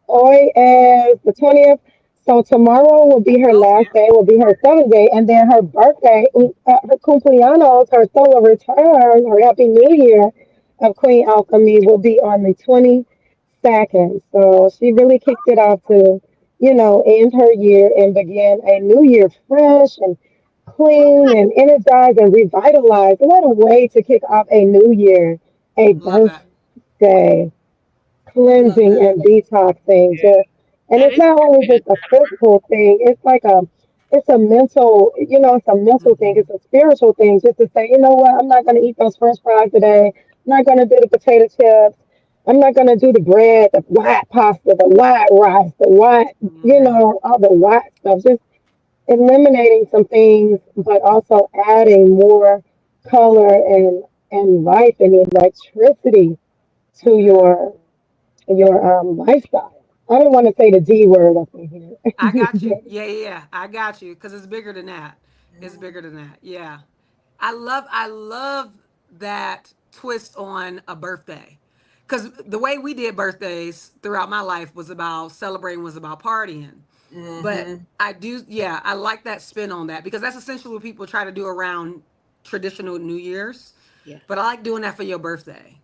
Oi as the 20th. So tomorrow will be her Okay. last day, will be her 7th day, and then her birthday, her cumpleaños, her solar return, her happy new year of Queen Alchemy will be on the 22nd. So she really kicked it off to, end her year and begin a new year fresh and clean Okay. and energized and revitalized. What a way to kick off a new year, a Love that. birthday Love cleansing that. and detoxing. Just and That it's is not only perfect. just a physical thing. It's a mental. It's a mental thing. Hmm. It's a spiritual thing. Just to say, you know what, I'm not going to eat those French fries today. I'm not going to do the potato chips. I'm not going to do the bread, the white pasta, the white rice, the white, Hmm. all the white stuff. Just eliminating some things, but also adding more color and life and electricity to your lifestyle. I don't want to say the D word up in I got you. here. Yeah, yeah, yeah. I got you because it's bigger than that. It's bigger than that. Yeah. I love that twist on a birthday. Because the way we did birthdays throughout my life was about celebrating, was about partying. But Mm-hmm. I do, yeah, I like that spin on that because that's essentially what people try to do around traditional New Year's. Yeah. But I like doing that for your birthday.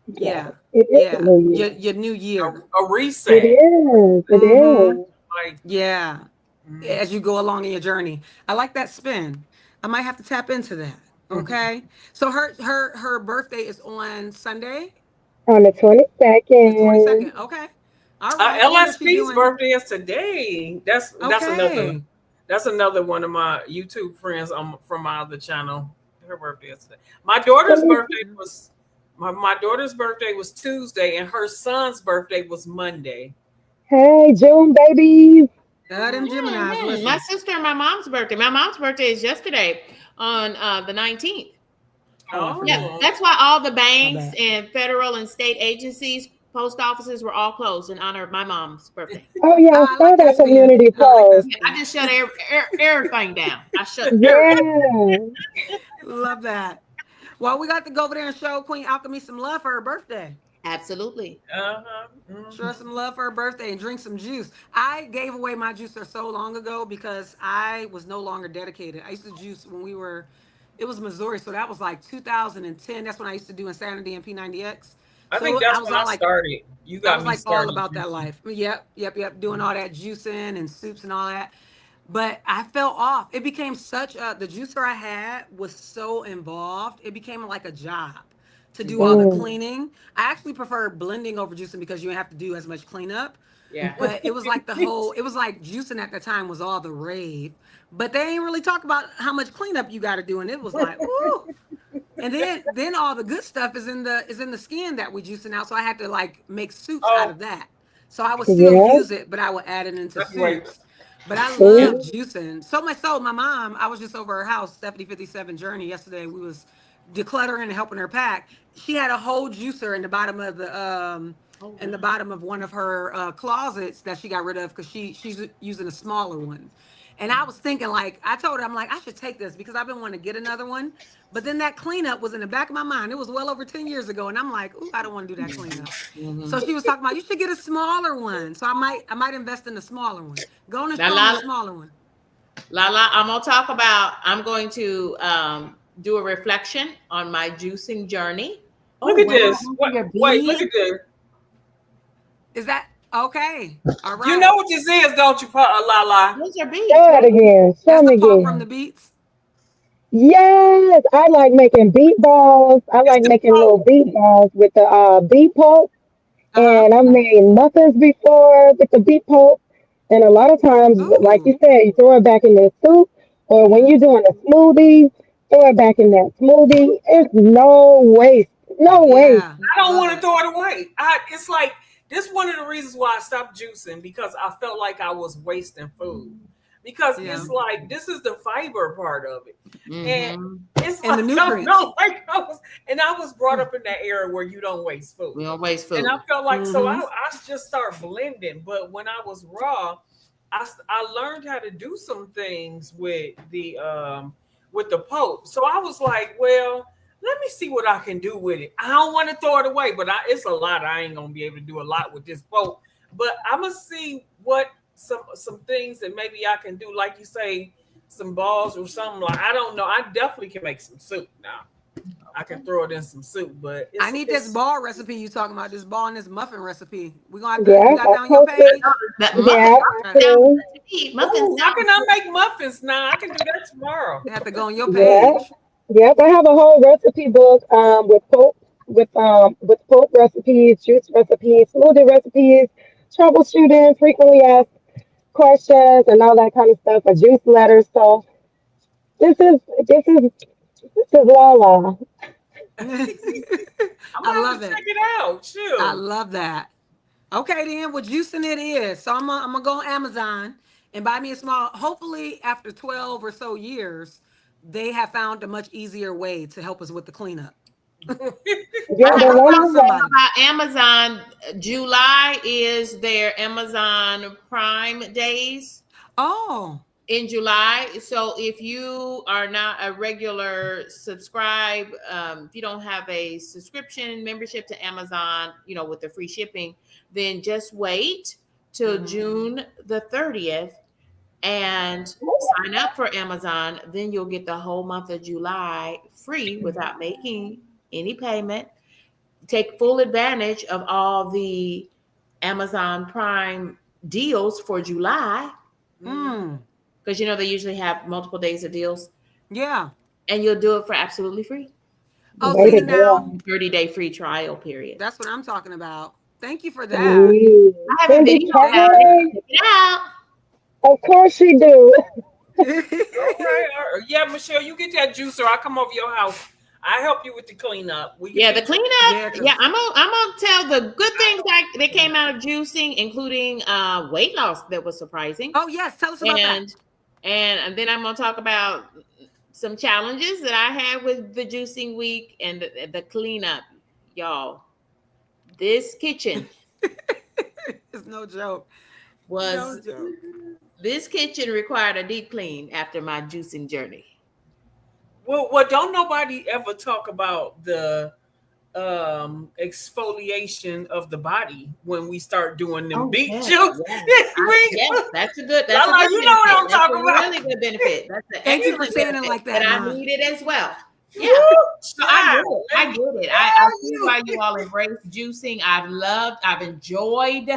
Yes, Yeah. it is a Yeah. new Your year. new year. A It reset. is. It Mm-hmm. is. Like, Yeah. mm, As you go along in your journey. I like that spin. I might have to tap into that. Okay. So her birthday is on Sunday, On the the 22nd. 22nd. Okay. All right. I wonder if she's LSP's doing birthday is today. okay. That's another one of my YouTube friends from my other channel. Her birthday is today. My daughter's birthday was my daughter's birthday was Tuesday, and her son's birthday was Monday. Hey, June babies. Them Geminis, My listen. sister and my mom's birthday. My mom's birthday is yesterday on the 19th. Oh, I Yeah, forgot. that's why all the My banks bad. and federal and state agencies, post offices were all closed in honor of my mom's birthday. Oh yeah, Oh, I I saw like that that spin. community I like that post. I spin. just shut everything down. I shut everything. Yeah. Love that. Well, we got to go over there and show Queen Alchemy some love for her birthday. Absolutely. Uh-huh. Show her some love for her birthday and drink some juice. I gave away my juicer so long ago because I was no longer dedicated. I used to juice when it was Missouri, so that was like 2010. That's when I used to do Insanity and P90X. I think So I that's was when all I like, started. You I got was me like all started about that juicing. life. Yep. Doing all that juicing and soups and all that. But I fell off. It became such a, the juicer I had was so involved. It became like a job to do all the Mm-hmm. Mm. cleaning. I actually prefer blending over juicing because you don't have to do as much cleanup. Yeah. But it was like it was like juicing at the time was all the rave. But they ain't really talk about how much cleanup you got to do. And it was like, ooh. And then all the good stuff is in the skin that we juicing out. So I had to like make soups out Oh, of that. So I would still Yeah. use it, but I would add it into that's right. soups. But I love Yeah. See? juicing. So much so, my mom, I was just over her house, Stephanie 57 Journey, yesterday. We was decluttering and helping her pack. She had a whole juicer in the bottom of the Oh in the wow. bottom of one of her closets that she got rid of because she's using a smaller one. And I was thinking, like, I told her, I'm like, I should take this because I've been wanting to get another one. But then that cleanup was in the back of my mind. It was well over 10 years ago. And I'm like, ooh, I don't want to do that cleanup. Mm-hmm. So she was talking about you should get a smaller one. So I might invest in the smaller one. Go on and La show me the la smaller one. la. I'm going to do a reflection on my juicing journey. Oh Look at wow, this. those are What? your Wait, look beads. at this. Is that okay? All You right. know what this is, don't you, Lala? Those are beads, Show it right? again. Show That's the me pulp from again. the beets. Yes, I like making beet balls. I It's like the making little pulp. beet balls with the beet pulp. Uh-huh. And I've made muffins before with the beet pulp. And a lot of times, like Ooh. you said, you throw it back in the soup, or when Mm-hmm. you're doing a smoothie, throw it back in that smoothie. It's no waste. No waste. Yeah. I don't Love want to it. throw it away. It's like this one of the reasons why I stopped juicing because I felt like I was wasting food. Because Yeah. it's like this is the fiber part of it. And Mm-hmm. it's And the like I nutrients. felt like I was brought up in that era where you don't waste food. We don't waste And food. I felt like so Mm-hmm. I just start blending. But when I was raw, I learned how to do some things with the pulp. So I was like, well, let me see what I can do with it. I don't want to throw it away, but it's a lot. I ain't gonna be able to do a lot with this pulp. But I'm gonna see what some things that maybe I can do, like you say, some balls or something. Like I don't know. I definitely can make some soup now. I can throw it in some soup, but I need this it's ball recipe you talking about. This ball and this muffin recipe. We gonna have to. Yeah, You got I that on your posted. page? That Yeah, muffin I Right. sounds do. good to me. Muffin ooh, how sounds can I make muffins now? I can do that tomorrow. You have to go on your Yeah. page. Yep, I have a whole recipe book with pulp recipes, juice recipes, smoothie recipes, troubleshooting, frequently asked questions, and all that kind of stuff. A juice letter. So this is this is this is Lala. I'm I gonna have love to it. check it out. I Shoot. love that. Okay, then, well, juicing it is. So I'm gonna go on Amazon And by me small, hopefully after 12 or so years, they have found a much easier way to help us with the cleanup. Yeah, I the hope one I'm on the, somebody. About Amazon, July is their Amazon Prime days Oh, in July. So if you are not a regular if you don't have a subscription membership to Amazon, with the free shipping, then just wait till June the 30th and sign up for Amazon. Then you'll get the whole month of July free without making any payment. Take full advantage of all the Amazon Prime deals for July because they usually have multiple days of deals, yeah. and you'll do it for absolutely free. Oh, way see to now, go. 30-day free trial period. that's what I'm talking about. Thank you for that. Ooh. I have a Cindy video Thank about you. it. Check it out. of course you do. All right. Yeah, Michelle, you get that juicer. I'll come over your house. I help you with the cleanup. Yeah, the cleanup. Yeah, 'cause- Yeah, I'm gonna tell the good things that came out of juicing, including weight loss that was surprising. Oh yes, tell us about that. And then I'm gonna talk about some challenges that I had with the juicing week and the cleanup, y'all. This kitchen It's no joke. was No joke. this kitchen required a deep clean after my juicing journey. Well, don't nobody ever talk about the exfoliation of the body when we start doing them beet yes, juice. Yes, that's a good. That's Lala, a good you know what I'm benefit. talking That's a about. really good benefit. That's an Thank you for excellent saying it benefit like that, I Ma. need it as well. Yeah. Woo, So I child. get it. I get it. I see why you all embrace juicing. I've enjoyed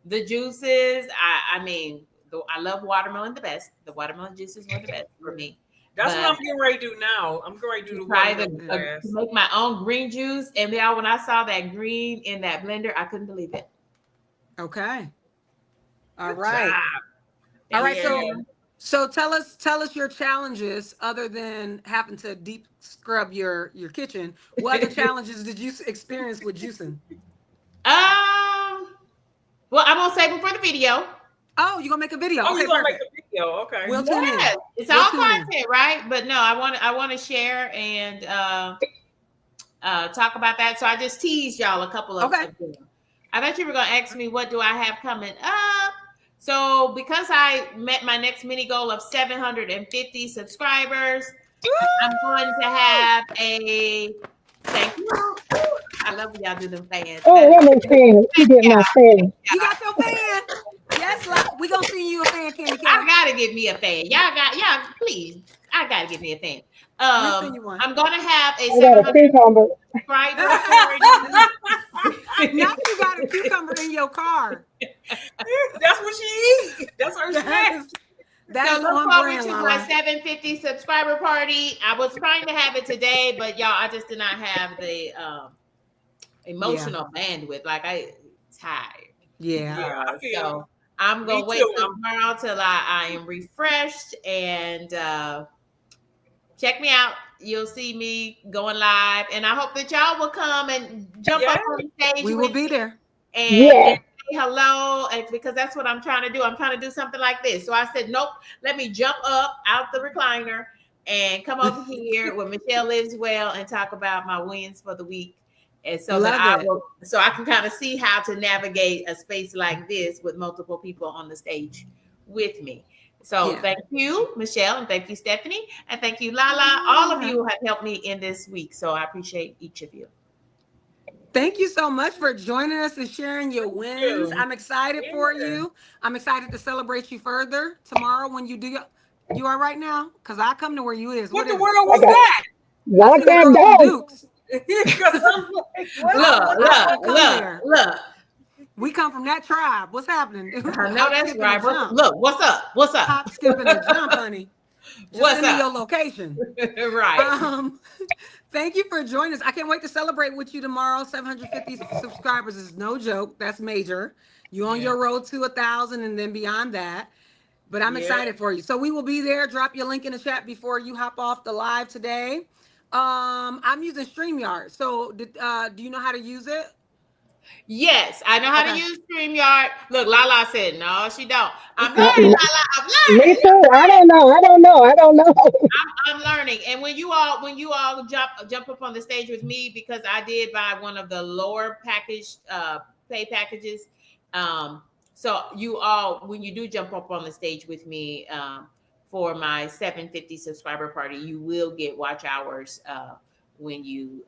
the juices. I mean, I love watermelon the best. The watermelon juices were the best for me. That's But what I'm getting ready to do now. I'm going to do the try watermelon to glass. make my own green juice. And y'all, when I saw that green in that blender, I couldn't believe it. Okay. All Good right. job. All right. Yeah. So tell us your challenges other than having to deep scrub your kitchen. What other challenges did you experience with juicing? Well, I'm gonna save them for the video. Oh, you're gonna make a video. Oh, Okay, you're going to make perfect. a video. Okay. We'll tune in. Yes, it's We'll all tune in. content, right? But no, I want to share and talk about that. So I just teased y'all a couple of Okay. of them. I thought you were gonna ask me what do I have coming up. So because I met my next mini goal of 750 subscribers, I'm going to have a thank you. I love when y'all do them fans. Oh, let me see. You get my fan. You got your fan. Yes, we gonna see you a fan, Candy I Cat. gotta get me a fan. Y'all, please. I gotta get me a fan. We'll send you one. I'm gonna have a I got a 700 cucumber. subscriber Now you got a cucumber in your car. That's what she eats. That's her snack. That's So look on forward brand, to Lala. my 750 subscriber party. I was trying to have it today, but y'all, I just did not have the emotional bandwidth. Like I tired. Yeah. Yeah, I feel So I'm gonna Me wait too. till tomorrow till I am refreshed and check me out. You'll see me going live, and I hope that y'all will come and jump up on the stage. We will with be me there. and Yeah. say hello, and because that's what I'm trying to do. I'm trying to do something like this. So I said, nope, let me jump up out the recliner and come over here where Michelle lives well and talk about my wins for the week. And so that I can kind of see how to navigate a space like this with multiple people on the stage with me. So Yeah. thank you, Michelle, and thank you, Stephanie, and thank you, Lala. All of you have helped me in this week. So I appreciate each of you. Thank you so much for joining us and sharing your wins. I'm excited for you. I'm excited to celebrate you further tomorrow when you do. You all right now? Because I come to where you is. What the is world was that? Lock it? that Throw some down. Dukes. Because I'm like, what? Look. We come from that tribe. What's happening? I know Hop, that's skip, right. and jump. Look, what's up? What's up? Hop, skip, and a jump, honey. Just What's send me up? your location. Right. Thank you for joining us. I can't wait to celebrate with you tomorrow. 750 subscribers is no joke. That's major. You're on your road to 1,000 and then beyond that. But I'm excited for you. So we will be there. Drop your link in the chat before you hop off the live today. I'm using StreamYard. So do you know how to use it? Yes, I know how to Okay. use StreamYard. Look, Lala said, no, she don't. I'm learning, Me Lala. I'm learning. too. I don't know. I'm learning. And when you all jump up on the stage with me, because I did buy one of the lower package pay packages. So you all, when you do jump up on the stage with me for my 750 subscriber party, you will get watch hours when you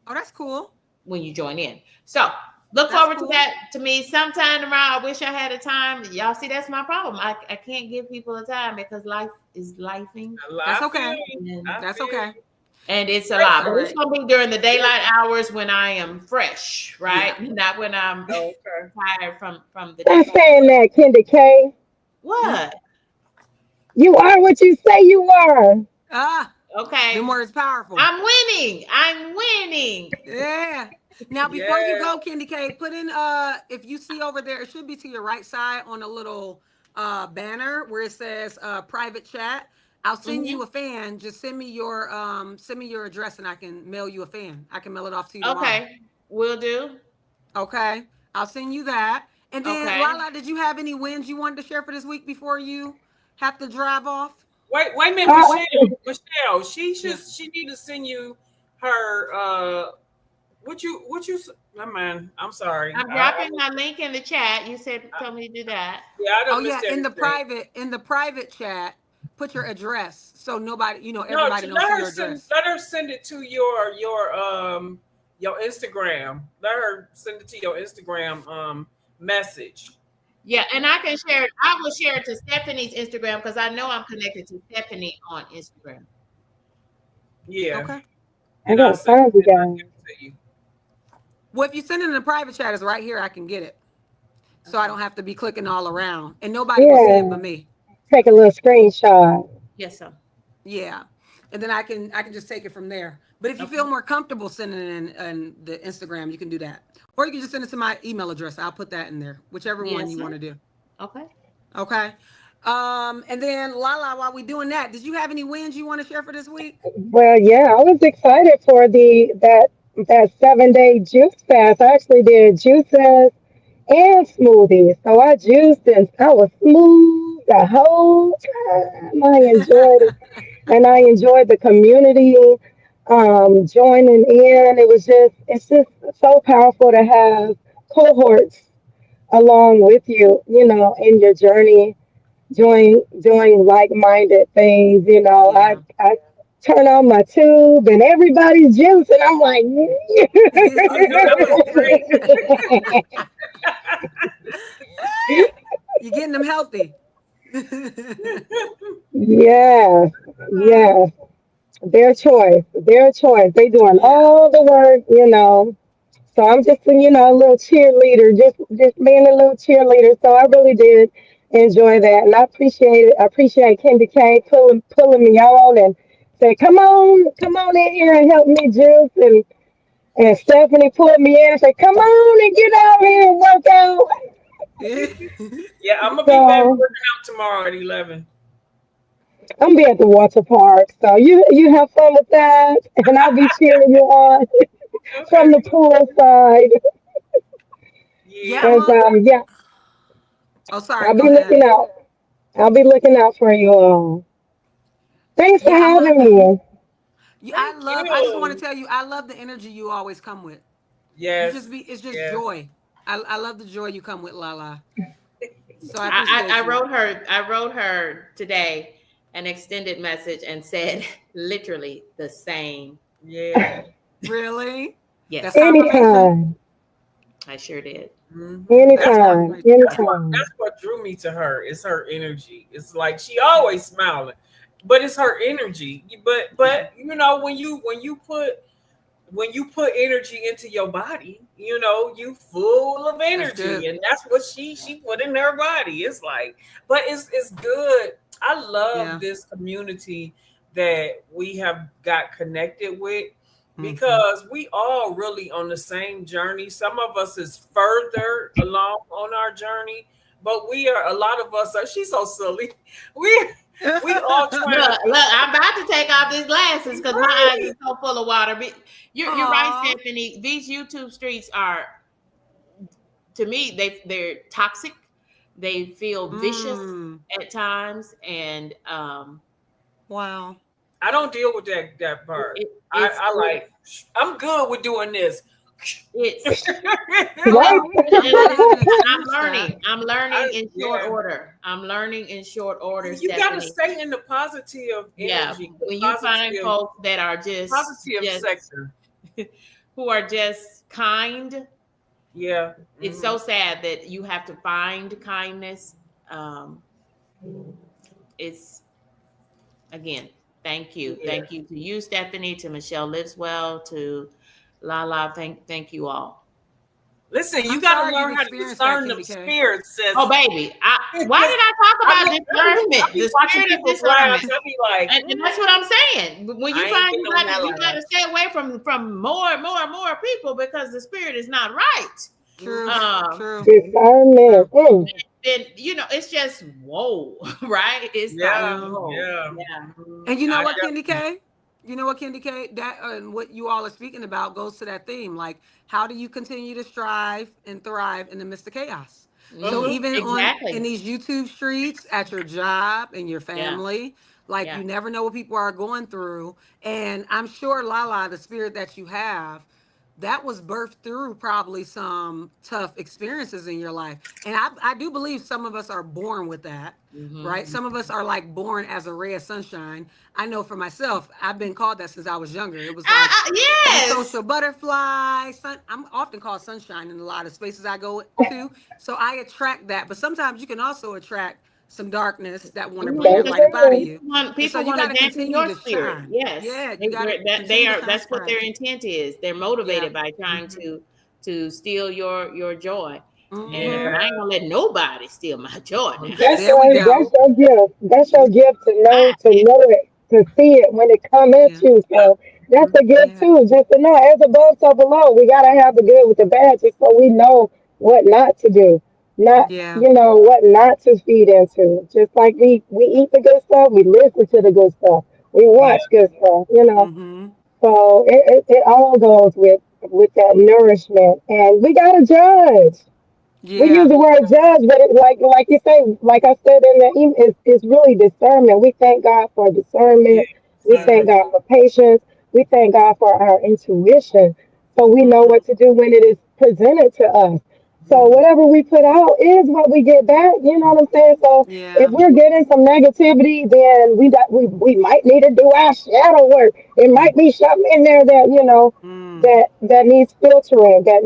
Oh, that's cool. when you join in. So look That's forward cool. to that to me sometime tomorrow. I wish I had a time. Y'all see, that's my problem. I can't give people a time because life is lifing. That's I okay. feel you. And, I That's feel okay. you. and it's a lot. But All it's right. gonna be during the daylight hours when I am fresh, right? Not when I'm Okay. tired from the Stop day. saying that, Kendra K. What? You are what you say you are. Ah, Okay. them words powerful. I'm winning. I'm winning. Yeah. Now, before you Yeah. go, Candy K, put in if you see over there, it should be to your right side on a little banner where it says private chat. I'll send you a fan. Just send me your address and I can mail you a fan. I can mail it off to you tomorrow. Okay. Will do. Okay. I'll send you that. And then Okay. Lala, did you have any wins you wanted to share for this week before you have to drive off? Wait a minute, Uh, Michelle. She Yeah. need to send you her what you oh, man, I'm sorry. I'm dropping my link in the chat. You said told me to do that. Yeah, I Oh don't yeah, miss in the everything. private chat, put your address so nobody, No, everybody don't see your address. let her send it to your Instagram. Let her send it to your Instagram message. Yeah, and I can share it. I will share it to Stephanie's Instagram because I know I'm connected to Stephanie on Instagram. Yeah. Okay. I And gotta I'll send find you it guys. to you. Well, if you send it in the private chat, it's right here. I can get it, so I don't have to be clicking all around, and nobody will see it but Yeah. me. Take a little screenshot. Yes, sir. Yeah, and then I can just take it from there. But if you Okay. feel more comfortable sending it in the Instagram, you can do that, or you can just send it to my email address. I'll put that in there, whichever one Yes, you sir. want to do. Okay. Okay. And then Lala, while we doing that, did you have any wins you want to share for this week? Well, yeah, I was excited for that 7 day juice fast. I actually did juices and smoothies. So I juiced and I was smooth the whole time. I enjoyed it. And I enjoyed the community joining in. It's just so powerful to have cohorts along with you, in your journey, doing like-minded things. Yeah. I turn on my tube and everybody's juicing. I'm like, I know that was great. You're getting them healthy. yes, yes. Their choice, their choice. They doing Yeah. all the work. So I'm just, a little cheerleader, just being a little cheerleader. So I really did enjoy that, and I appreciate it. I appreciate Kendi K pulling me on and say, come on in here and help me juice, and Stephanie pulled me in and said, come on and get out here and work out. Yeah, I'm gonna be back So working out tomorrow at 11. I'm gonna be at the water park. So you have fun with that, and I'll be cheering you on from the Okay. pool side. Yeah, Yeah. And well, yeah, oh sorry, I'll go be ahead. looking out. I'll be looking out for you all. Thanks for Yeah, I love having the me. Thank I just want to you. tell you, I love the energy you always come with. Yes. It's just Yes. joy. I love the joy you come with, Lala. So I I appreciate you. wrote her today an extended message and said literally the same. Yeah. Really? That's Yes, confirmation. Anytime, I sure did. Mhm. That's anytime, confirmation. anytime. That's what drew me to her. Is her energy. It's like she always smiling, but it's her energy. But when you put energy into your body, you full of That's energy, good. and that's what she put in her body. It's like, but it's good. I love Yeah. this community that we have got connected with Hmm. because we all really on the same journey. Some of us is further along on our journey, but a lot of us are. She's so silly. We all trying to Look, I'm about to take off these glasses because my eyes right. are so full of water. But you're right, Aw. Stephanie. These YouTube streets are to me, they're toxic. They feel vicious at times, and Wow. I don't deal with that part. I'm good with doing this. it's Right? I'm learning in short order. I'm learning in short order. You gotta stay in the positive energy. When you find folks that are positive sector, who are just kind, yeah, it's so sad that you have to find kindness. It's again, thank you to you, Stephanie, to Michelle Liveswell, to Lala. Thank you all. Listen, you got to learn how to discern the spirits. Oh, baby. Why did I talk about discernment? The spirit of discernment. And that's what I'm saying. When you find you got to stay away from more people because the spirit is not right. True. Discernment. Then it's just whoa, right? It's yeah. And you know what, Candy K? You know what, Candy K? That and what you all are speaking about goes to that theme. Like, how do you continue to strive and thrive in the midst of chaos? So even in these YouTube streets, at your job, and your family, like you never know what people are going through. And I'm sure, Lala, the spirit that you have, that was birthed through probably some tough experiences in your life. And I do believe some of us are born with that, right? Some of us are like born as a ray of sunshine. I know for myself, I've been called that since I was younger. It was like yes, social butterfly. I'm often called sunshine in a lot of spaces I go to. So I attract that. But sometimes you can also attract some darkness that want to bring that light up out of you. People want to dampen your spirit. Yes. Yeah, that's what their intent is. They're motivated by trying to steal your joy. And but I ain't gonna let nobody steal my joy now. That's your gift. That's your gift to know it, to see it when it comes at you. So that's a gift too, just to know as above, so below. We gotta have the good with the bad just so we know what not to do. Not what not to feed into. Just like we eat the good stuff, we listen to the good stuff, we watch good stuff, So it all goes with that nourishment. And we gotta judge. We use the word judge, but it's like you say, like I said in the email, it's really discernment. We thank God for discernment. We thank God for patience. We thank God for our intuition. So we know what to do when it is presented to us. So whatever we put out is what we get back. You know what I'm saying? So if we're getting some negativity, then we might need to do our shadow work. It might be something in there that that needs filtering, that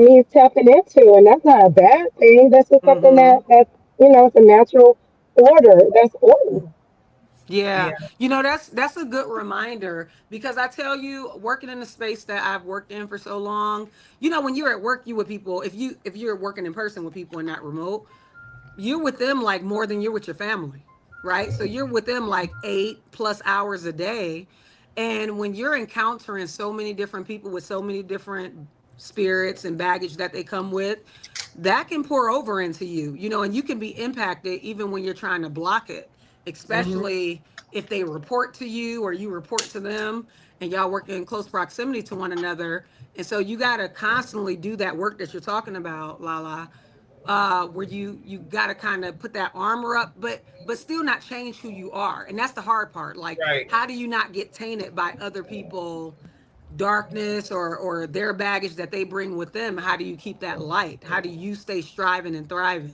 needs tapping into, and that's not a bad thing. That's just something that's it's a natural order. That's order. Yeah. That's a good reminder, because I tell you, working in the space that I've worked in for so long, when you're at work, you with people, if you're working in person with people and not remote, you're with them like more than you're with your family, right? So you're with them like 8+ hours a day. And when you're encountering so many different people with so many different spirits and baggage that they come with, that can pour over into you, and you can be impacted even when you're trying to block it, especially if they report to you or you report to them and y'all work in close proximity to one another. And so you got to constantly do that work that you're talking about, Lala, where you got to kind of put that armor up, but still not change who you are. And that's the hard part. Like, how do you not get tainted by other people darkness or their baggage that they bring with them? How do you keep that light? How do you stay striving and thriving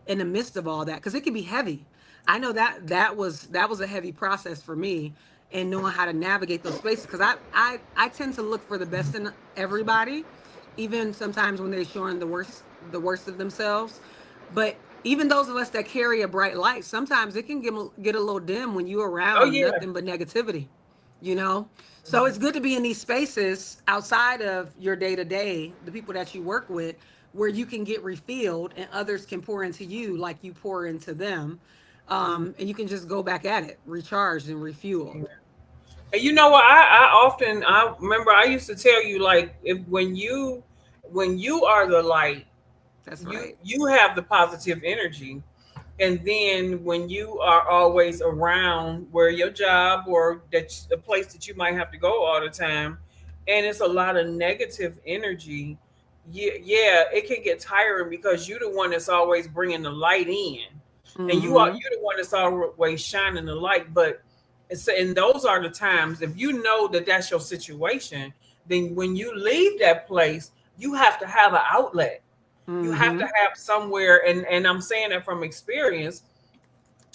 in the midst of all that? Because it can be heavy. I know that was a heavy process for me, and knowing how to navigate those spaces, because I tend to look for the best in everybody, even sometimes when they're showing the worst of themselves. But even those of us that carry a bright light, sometimes it can get a little dim when you're around nothing but negativity, So it's good to be in these spaces outside of your day-to-day, the people that you work with, where you can get refilled and others can pour into you like you pour into them. And you can just go back at it, recharged and refueled. And you know what? I remember I used to tell you, like, when you are the light, that's right. You have the positive energy. And then when you are always around where your job or the place that you might have to go all the time, and it's a lot of negative energy, yeah, it can get tiring because you're the one that's always bringing the light in, and Mm-hmm. you're the one that's always shining the light. But and those are the times, if you know that that's your situation, then when you leave that place, you have to have an outlet. You have to Mm-hmm. have somewhere, and I'm saying that from experience.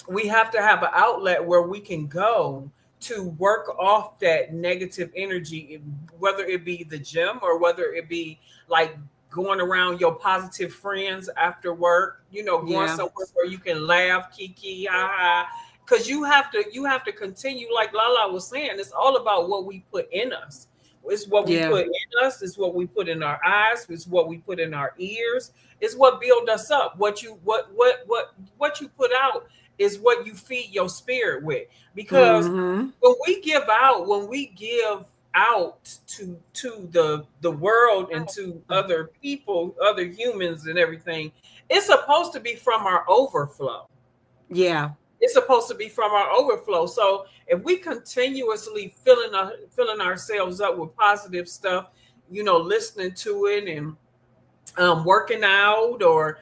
We have to have an outlet where we can go to work off that negative energy, whether it be the gym or whether it be like going around your positive friends after work, going Yeah. somewhere where you can laugh, kiki, ha ha. Because you have to continue, like Lala was saying, it's all about what we put in us. It's what we Yeah. put in us, it's what we put in our eyes, it's what we put in our ears, it's what build us up. What you put out is what you feed your spirit with. Because Mm-hmm. when we give out to the world and to other people, other humans and everything, it's supposed to be from our overflow. Yeah. It's supposed to be from our overflow. So if we continuously filling ourselves up with positive stuff, listening to it and working out, or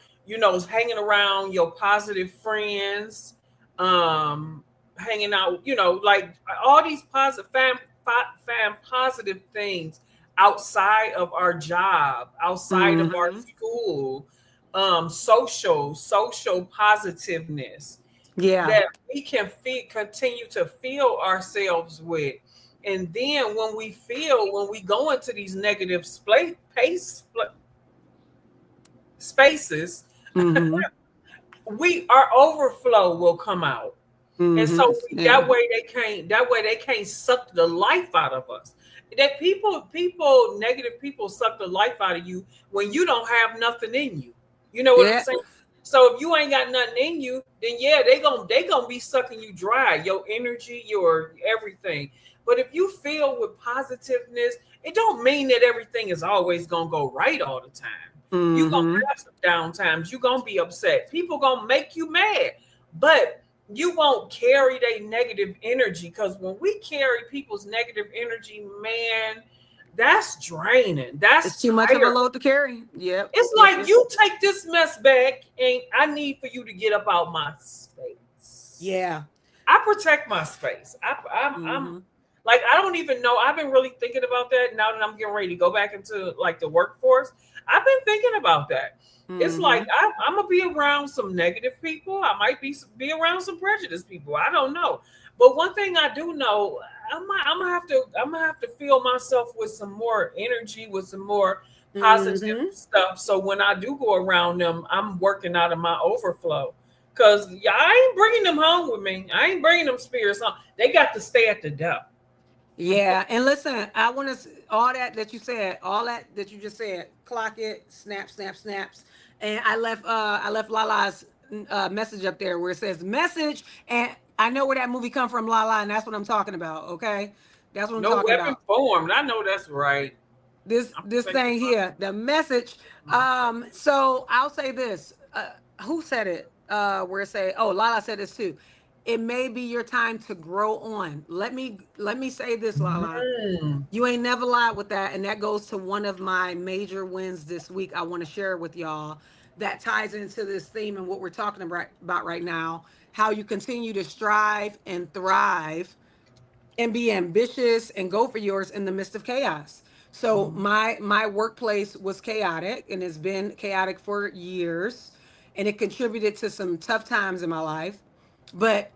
hanging around your positive friends, um hanging out, like all these positive positive things outside of our job, outside of our Mm-hmm. school, social positiveness Yeah. that we can continue to feel ourselves with. And then when we go into these negative spaces, Mm-hmm. our overflow will come out. And Mm-hmm. so Yeah. that way they can't suck the life out of us. That negative people suck the life out of you when you don't have nothing in you. You know what I'm Yeah. saying? So if you ain't got nothing in you, then yeah, they gonna be sucking you dry, your energy, your everything. But if you feel with positiveness, it don't mean that everything is always gonna go right all the time. You gonna Mm-hmm. have some down times. You gonna be upset. People gonna make you mad, but you won't carry their negative energy. Because when we carry people's negative energy, man, that's draining. It's That's too much of a tiring. load to carry. Yep. It's Yep. like, Yep. you take this mess back, and I need for you to get up out my space. Yeah. I protect my space. I'm Mm-hmm. like, I don't even know. I've been really thinking about that now that I'm getting ready to go back into like the workforce. I've been thinking about that. It's like Mm-hmm. I'm gonna be around some negative people. I might be around some prejudiced people. I don't know. But one thing I do know, I'm gonna have to fill myself with some more energy, with some more positive Mm-hmm. stuff. So when I do go around them, I'm working out of my overflow. Cause yeah, I ain't bringing them home with me. I ain't bringing them spirits home. They got to stay at the door. Yeah, and listen, I want to all that you said, all that you just said. Clock it, snap, snap, snaps, and I left Lala's message up there where it says message, and I know where that movie come from, Lala, and that's what I'm talking about. Okay, that's what I'm No talking weapon about. formed. I know that's right. This I'm this protecting thing my. here, the message. So I'll say this. Who said it? Where it say, oh, Lala said this too. It may be your time to grow on. Let me say this, Lala. Mm. You ain't never lied with that. And that goes to one of my major wins this week. I want to share with y'all that ties into this theme and what we're talking about right now. How you continue to strive and thrive and be ambitious and go for yours in the midst of chaos. So my workplace was chaotic and it's been chaotic for years, and it contributed to some tough times in my life. But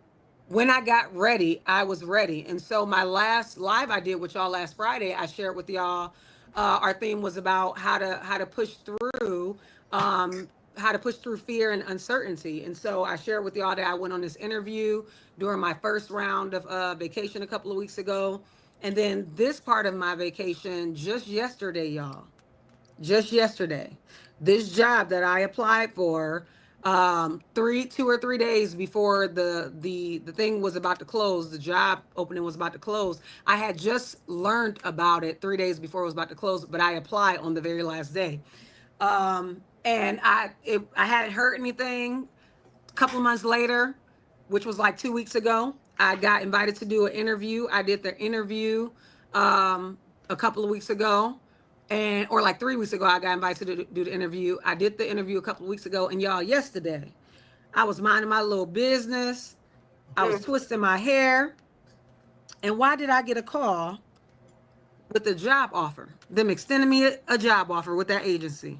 when I got ready, I was ready. And so my last live I did with y'all last Friday, I shared with y'all. Our theme was about how to push through how to push through fear and uncertainty. And so I shared with y'all that I went on this interview during my first round of vacation a couple of weeks ago. And then this part of my vacation just yesterday, y'all, just yesterday, this job that I applied for 2 or 3 days before the thing was about to close, the job opening was about to close. I had just learned about it 3 days before it was about to close, but I applied on the very last day. And I hadn't heard anything. A couple of months later, which was like 2 weeks ago, I got invited to do an interview. I did the interview a couple of weeks ago. and or like 3 weeks ago, I got invited to do the interview. I did the interview a couple of weeks ago, and y'all, yesterday, I was minding my little business. I was twisting my hair, and why did I get a call with a job offer? Them extending me a job offer with that agency.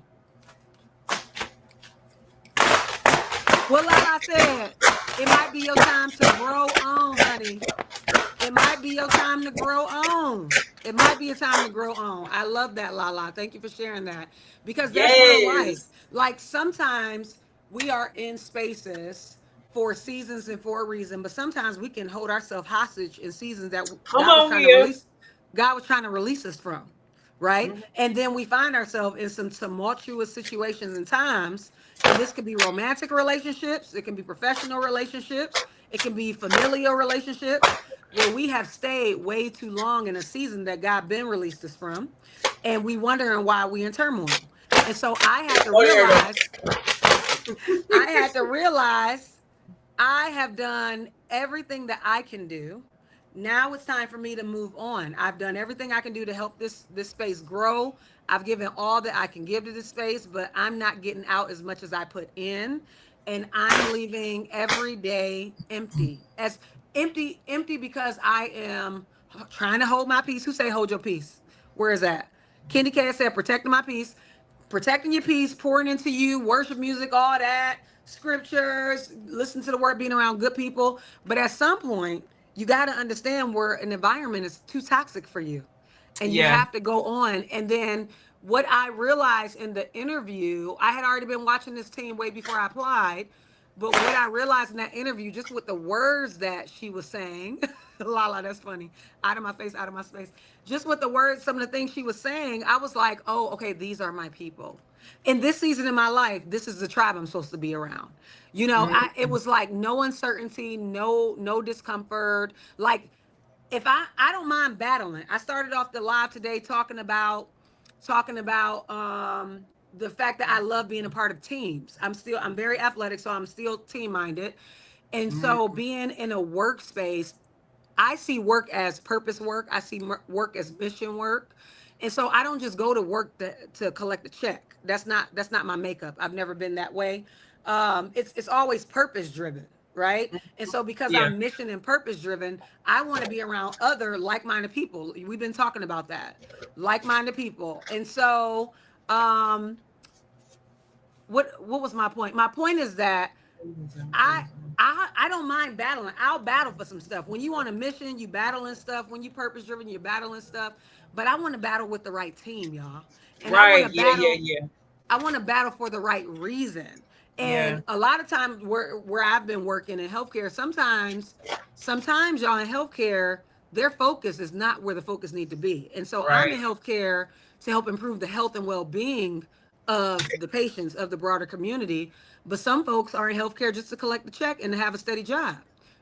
Well, like I said, it might be your time to grow on, honey. It might be your time to grow on. It might be a time to grow on. I love that, Lala. Thank you for sharing that. Because that's real life. Yes. Like sometimes we are in spaces for seasons and for a reason, but sometimes we can hold ourselves hostage in seasons that Come God was on trying to here. release. God was trying to release us from, right? And then we find ourselves in some tumultuous situations and times. And this could be romantic relationships, it can be professional relationships, it can be familial relationships, where we have stayed way too long in a season that God been released us from, and we wondering why we in turmoil. And so I had to realize I have done everything that I can do. Now it's time for me to move on. I've done everything I can do to help this space grow. I've given all that I can give to this space, but I'm not getting out as much as I put in. And I'm leaving every day empty. As empty because I am trying to hold my peace. Who say hold your peace? Where is that? Kenny K said protecting my peace, protecting your peace, pouring into you, worship music, all that, scriptures, listen to the word, being around good people. But at some point, you got to understand where an environment is too toxic for you, and you Yeah. have to go on. And then what I realized in the interview, I had already been watching this team way before I applied, but what I realized in that interview, just with the words that she was saying, Lala, that's funny. Out of my face, out of my space. Just with the words, some of the things she was saying, I was like, oh, okay, these are my people. In this season in my life, this is the tribe I'm supposed to be around. You know, it was like no uncertainty, no discomfort. Like if I don't mind battling. I started off the live today talking about the fact that I love being a part of teams. I'm very athletic, so I'm still team minded. And so being in a workspace, I see work as purpose work. I see work as mission work. And so I don't just go to work to collect a check. That's not my makeup. I've never been that way. It's always purpose driven, right? And so because Yeah. I'm mission and purpose driven, I want to be around other like-minded people. We've been talking about that, like-minded people. And so, what was my point? My point is that I don't mind battling. I'll battle for some stuff. When you on a mission, you battling stuff. When you purpose driven, you're battling stuff. But I want to battle with the right team, y'all. And I Right. want to Yeah. battle. Yeah. I want to battle for the right reason. Yeah. And a lot of times where I've been working in healthcare, sometimes y'all in healthcare, their focus is not where the focus need to be. And so I'm Right. in healthcare to help improve the health and well-being of the patients of the broader community. But some folks are in healthcare just to collect the check and to have a steady job.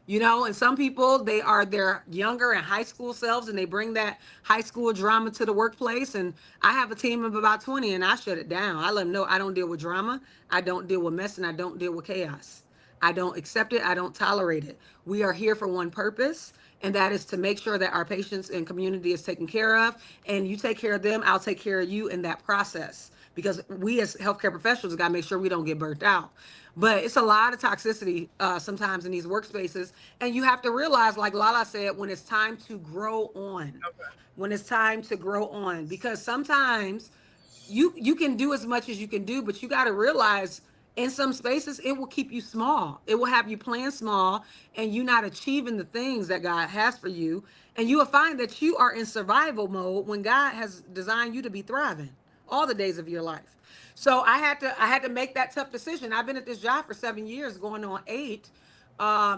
You know, and some people, they are their younger and high school selves, and they bring that high school drama to the workplace. And I have a team of about 20, and I shut it down. I let them know I don't deal with drama, I don't deal with mess, and I don't deal with chaos. I don't accept it, I don't tolerate it. We are here for one purpose, and that is to make sure that our patients and community is taken care of. And you take care of them, I'll take care of you in that process. Because we as healthcare professionals got to make sure we don't get burnt out. But it's a lot of toxicity sometimes in these workspaces. And you have to realize, like Lala said, when it's time to grow on. When it's time to grow on. Because sometimes you can do as much as you can do, but you got to realize in some spaces it will keep you small. It will have you playing small and you not achieving the things that God has for you. And you will find that you are in survival mode when God has designed you to be thriving all the days of your life. So I had to make that tough decision. I've been at this job for 7 years, going on 8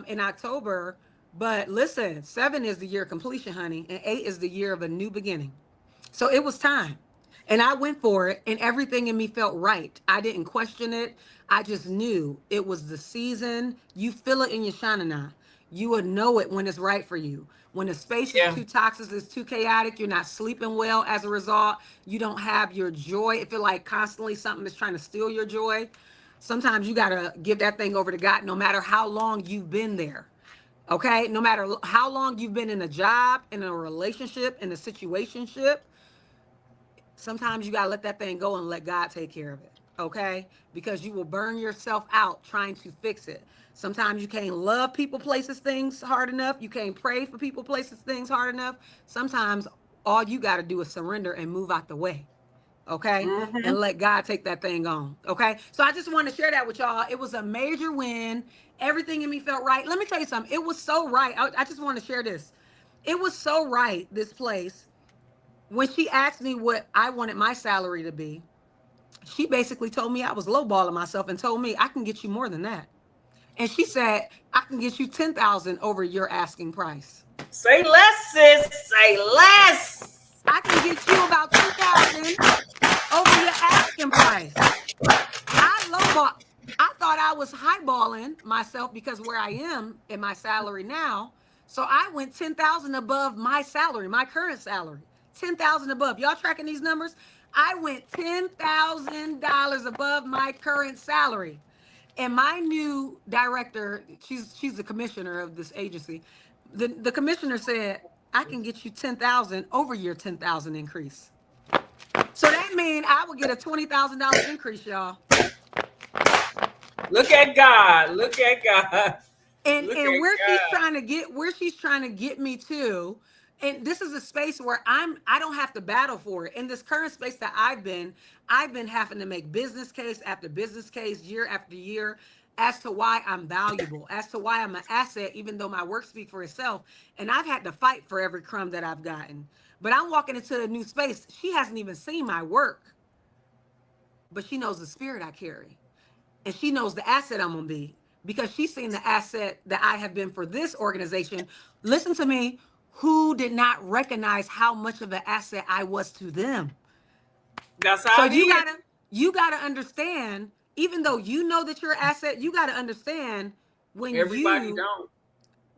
in October. But listen, 7 is the year of completion, honey, and 8 is the year of a new beginning. So it was time. And I went for it, and everything in me felt right. I didn't question it. I just knew it was the season. You feel it in your shanana. You would know it when it's right for you. When the space is too toxic, it's too chaotic, you're not sleeping well as a result, you don't have your joy. It feel like constantly something is trying to steal your joy. Sometimes you got to give that thing over to God, no matter how long you've been there. Okay? No matter how long you've been in a job, in a relationship, in a situationship, sometimes you got to let that thing go and let God take care of it. Okay? Because you will burn yourself out trying to fix it. Sometimes you can't love people, places, things hard enough. You can't pray for people, places, things hard enough. Sometimes all you got to do is surrender and move out the way. Okay? And let God take that thing on. Okay? So I just want to share that with y'all. It was a major win. Everything in me felt right. Let me tell you something. It was so right. I just want to share this. It was so right, this place. When she asked me what I wanted my salary to be, she basically told me I was lowballing myself and told me I can get you more than that. And she said, I can get you 10,000 over your asking price. Say less, sis. Say less. I can get you about 2,000 over your asking price. I thought I was highballing myself because where I am in my salary now. So I went 10,000 above my salary, my current salary. 10,000 above. Y'all tracking these numbers? I went $10,000 above my current salary. And my new director, she's the commissioner of this agency. The commissioner said, I can get you 10,000 over your 10,000 increase. So that means I would get a $20,000 increase, y'all. Look at God. Look at God. And where she's trying to get me to, and this is a space where I don't have to battle for it. In this current space that I've been having to make business case after business case, year after year, as to why I'm valuable, as to why I'm an asset, even though my work speaks for itself. And I've had to fight for every crumb that I've gotten. But I'm walking into a new space. She hasn't even seen my work, but she knows the spirit I carry. And she knows the asset I'm going to be, because she's seen the asset that I have been for this organization. Listen to me, who did not recognize how much of an asset I was to them. That's how So you gotta understand, even though you know that you're an asset, you gotta understand when everybody don't.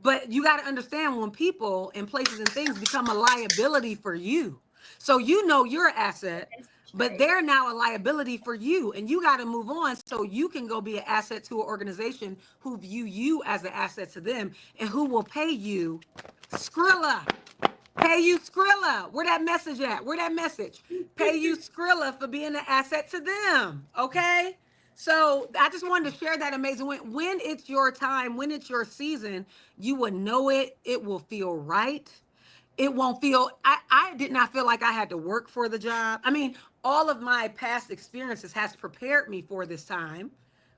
But you gotta understand when people and places and things become a liability for you. So you know you're an asset, but they're now a liability for you, and you got to move on so you can go be an asset to an organization who view you as an asset to them and who will pay you Skrilla. Pay you Skrilla. Where that message at? Where that message? Pay you Skrilla for being an asset to them. Okay? So I just wanted to share that amazing win. When it's your time, when it's your season, you will know it. It will feel right. It won't feel, I did not feel like I had to work for the job. I mean, all of my past experiences has prepared me for this time,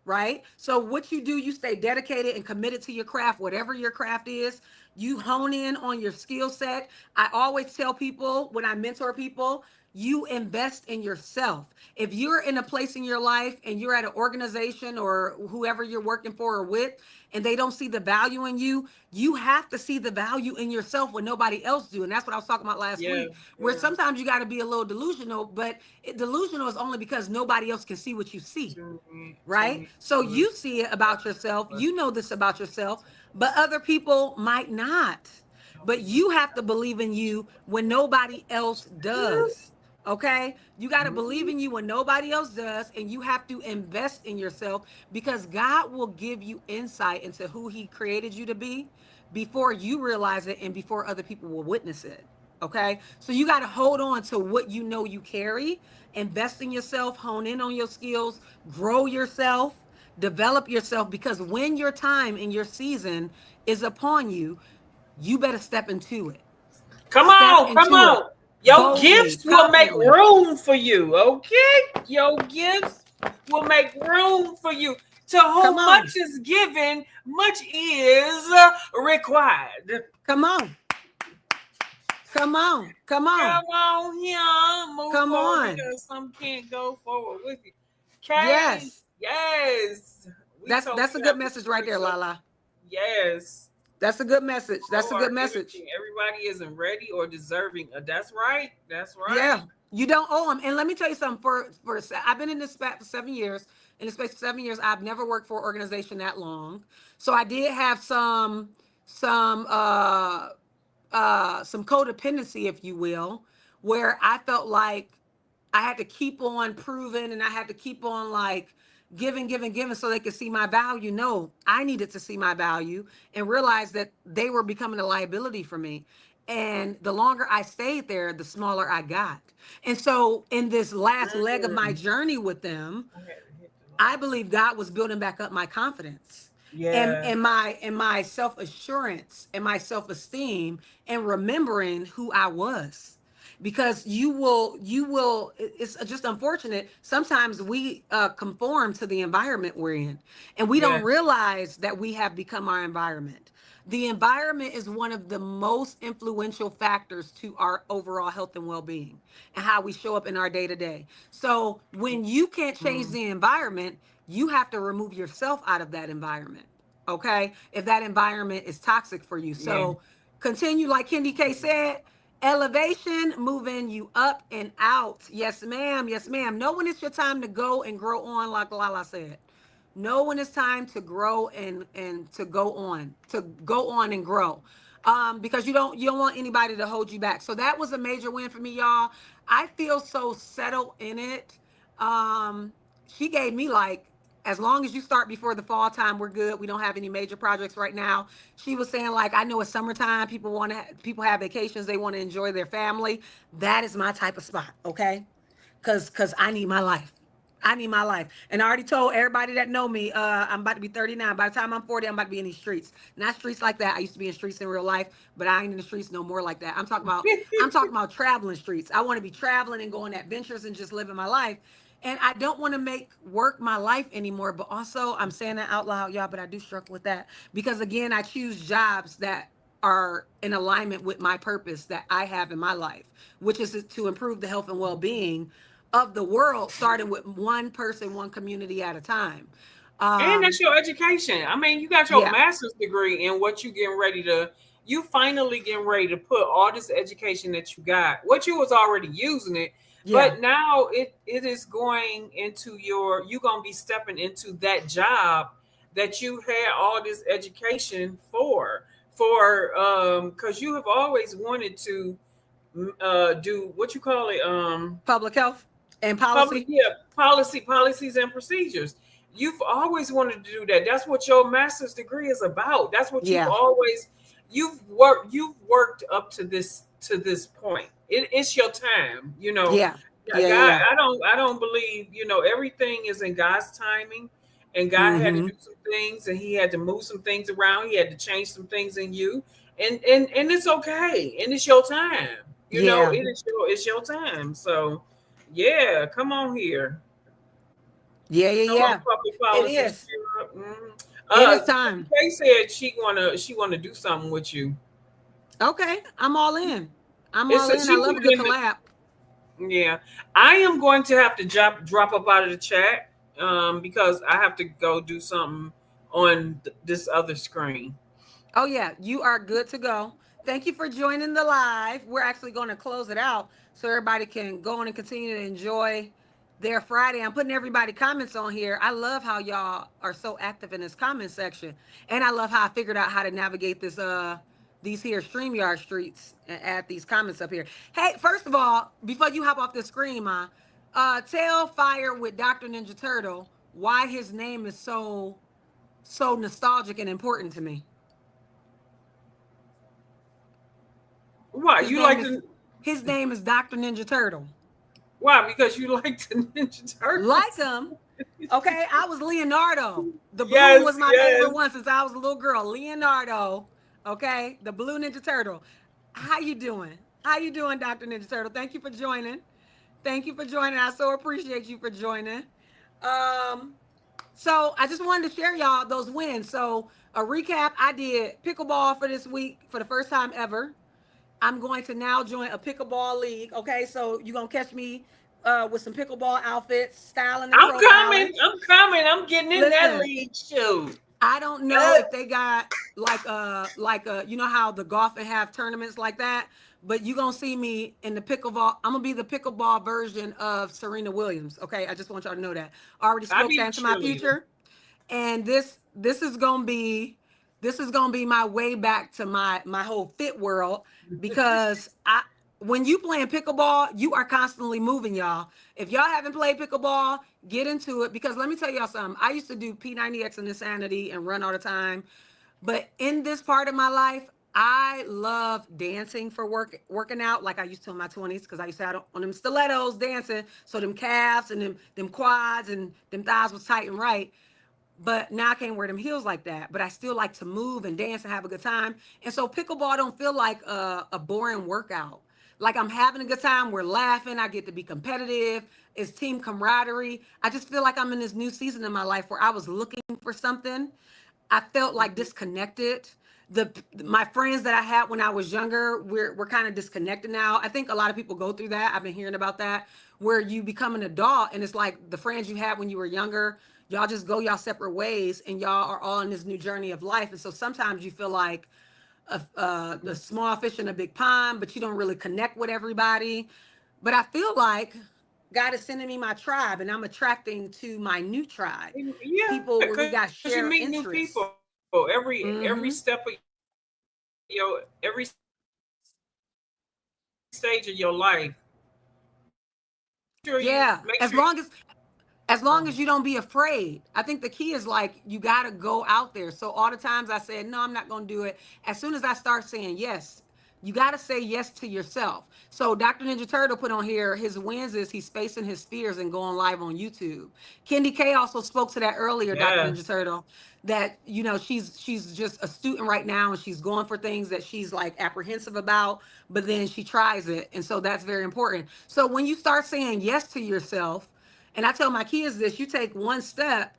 right? So what you do, you stay dedicated and committed to your craft, whatever your craft is. You hone in on your skill set. I always tell people when I mentor people, you invest in yourself. If you're in a place in your life and you're at an organization or whoever you're working for or with, and they don't see the value in you, you have to see the value in yourself when nobody else do. And that's what I was talking about last week, where sometimes you got to be a little delusional, but delusional is only because nobody else can see what you see, right? So you see it about yourself. You know this about yourself, but other people might not. But you have to believe in you when nobody else does. Okay, you got to believe in you when nobody else does, and you have to invest in yourself, because God will give you insight into who he created you to be before you realize it and before other people will witness it. Okay, so you got to hold on to what you know you carry, invest in yourself, hone in on your skills, grow yourself, develop yourself, because when your time and your season is upon you, you better step into it. Come on. Your gifts will make room for you, okay? Your gifts will make room for you. To whom much is given, much is required. Come on. Young. Move forward, because some can't go forward with you. Okay? Yes. That's a good message right there, Lala. Yes. That's a good message. That's a good message. Everybody isn't ready or deserving. That's right. Yeah, you don't owe them. And let me tell you something. For I've been in this space for 7 years. In the space of 7 years, I've never worked for an organization that long. So I did have some codependency, if you will, where I felt like I had to keep on proving, and I had to keep on like giving so they could see my value. No, I needed to see my value and realize that they were becoming a liability for me. And the longer I stayed there, the smaller I got. And so in this last leg of my journey with them, I believe God was building back up my confidence Yeah. and my self-assurance and my self-esteem and remembering who I was. Because it's just unfortunate. Sometimes we conform to the environment we're in, and we Yeah. don't realize that we have become our environment. The environment is one of the most influential factors to our overall health and well-being and how we show up in our day-to-day. So when you can't change the environment, you have to remove yourself out of that environment. Okay? If that environment is toxic for you. Yeah. So continue, like Kendi K said, elevation, moving you up and out. Yes, ma'am. Yes, ma'am. Know when it's your time to go and grow on, like Lala said. Know when it's time to grow and to go on and grow. Because you don't want anybody to hold you back. So that was a major win for me, y'all. I feel so settled in it. She gave me like, as long as you start before the fall time, we're good. We don't have any major projects right now. She was saying like, I know it's summertime. People have vacations. They want to enjoy their family. That is my type of spot. Okay. Cause I need my life. I need my life. And I already told everybody that know me, I'm about to be 39. By the time I'm 40, I'm about to be in these streets. Not streets like that. I used to be in streets in real life, but I ain't in the streets no more like that. I'm talking about traveling streets. I want to be traveling and going adventures and just living my life. And I don't want to make work my life anymore. But also, I'm saying that out loud, y'all, but I do struggle with that. Because again, I choose jobs that are in alignment with my purpose that I have in my life, which is to improve the health and well-being of the world, starting with one person, one community at a time. And that's Um, your education. I mean, you got your yeah, master's degree in what you finally getting ready to put all this education that you got, what you was already using it, yeah, but now it is going into you're going to be stepping into that job that you had all this education because you have always wanted to do what you call it, public health and public, policy. yeah, policies and procedures. You've always wanted to do that. That's what your master's degree is about. That's what Yeah, you've worked up to this point. It's your time, yeah, Yeah, yeah, yeah, God, yeah. I don't believe, everything is in God's timing, and God had to Mm-hmm. do some things, and He had to move some things around. He had to change some things in you, and it's okay, and it's your time. Yeah, It's your time. So, yeah, come on here. yeah, yeah, Come on, yeah. public It policy. is. Cheer up. Mhm. It is time. Kay said she wanna do something with you. Okay, I'm all in. I'm It's all a, in. I she love put a it good in the collab. Yeah, I am going to have to drop up out of the chat because I have to go do something on this other screen. Oh yeah, you are good to go. Thank you for joining the live. We're actually going to close it out so everybody can go on and continue to enjoy their Friday. I'm putting everybody comments on here. I love how y'all are so active in this comment section. And I love how I figured out how to navigate these here StreamYard streets and add these comments up here. Hey, first of all, before you hop off the screen, tell Fire with Dr. Ninja Turtle why his name is so nostalgic and important to me. Why His you name like is the his name is Dr. Ninja Turtle. Why? Because you like the Ninja Like Turtles. him. Okay, I was Leonardo. The blue Yes, was my yes. favorite one since I was a little girl. Leonardo. Okay, the blue Ninja Turtle. How you doing? How you doing, Dr. Ninja Turtle? Thank you for joining. Thank you for joining. I so appreciate you for joining. Um, so I just wanted to share y'all those wins. So a recap, I did pickleball for this week for the first time ever. I'm going to now join a pickleball league. Okay, so you're gonna catch me with some pickleball outfits, styling and I'm profiling. coming. I'm coming. I'm getting in that Listen, league shoot. I don't know if they got like you know how the golf and have tournaments like that, but you gonna see me in the pickleball. I'm gonna be the pickleball version of Serena Williams. Okay, I just want y'all to know that. I already I spoke be the that into my cheerleader. future, and this is gonna be my way back to my whole fit world because when you playing pickleball, you are constantly moving, y'all. If y'all haven't played pickleball, get into it because let me tell y'all something. I used to do P90X and Insanity and run all the time, but in this part of my life, I love dancing for working out like I used to in my 20s because I used to have on them stilettos dancing. So them calves and them quads and them thighs was tight and right. But now I can't wear them heels like that. But I still like to move and dance and have a good time. And so pickleball don't feel like a boring workout. Like I'm having a good time. We're laughing. I get to be competitive. It's team camaraderie. I just feel like I'm in this new season in my life where I was looking for something. I felt like disconnected. My friends that I had when I was younger, we're kind of disconnected now. I think a lot of people go through that. I've been hearing about that, where you become an adult and it's like the friends you had when you were younger, y'all just go y'all separate ways and y'all are all in this new journey of life. And so sometimes you feel like the small fish in a big pond, but you don't really connect with everybody. But I feel like God is sending me my tribe and I'm attracting to my new tribe. Yeah, People where we got because you shared meet new interests. people every step of every stage of your life. Sure, you Yeah, make as sure. long as you don't be afraid. I think the key is like you got to go out there. So all the times I said no, I'm not going to do it. As soon as I start saying yes, you got to say yes to yourself. So Dr. Ninja Turtle put on here his wins is he's facing his fears and going live on YouTube. Kendi K also spoke to that earlier, Dr. Ninja Yes. Turtle, that she's just a student right now and she's going for things that she's like apprehensive about, but then she tries it. And so that's very important. So when you start saying yes to yourself, and I tell my kids this, you take one step,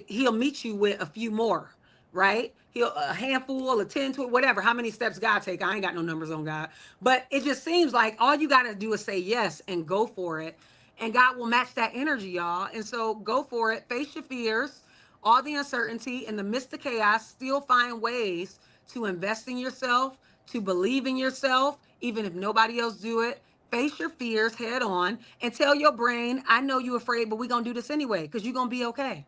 he'll meet you with a few more, right? He'll a handful, a 10 to whatever, how many steps God take. I ain't got no numbers on God. But it just seems like all you got to do is say yes and go for it. And God will match that energy, y'all. And so go for it. Face your fears, all the uncertainty in the midst of chaos, still find ways to invest in yourself, to believe in yourself, even if nobody else do it. Face your fears head on and tell your brain, I know you're afraid, but we're going to do this anyway because you're going to be okay.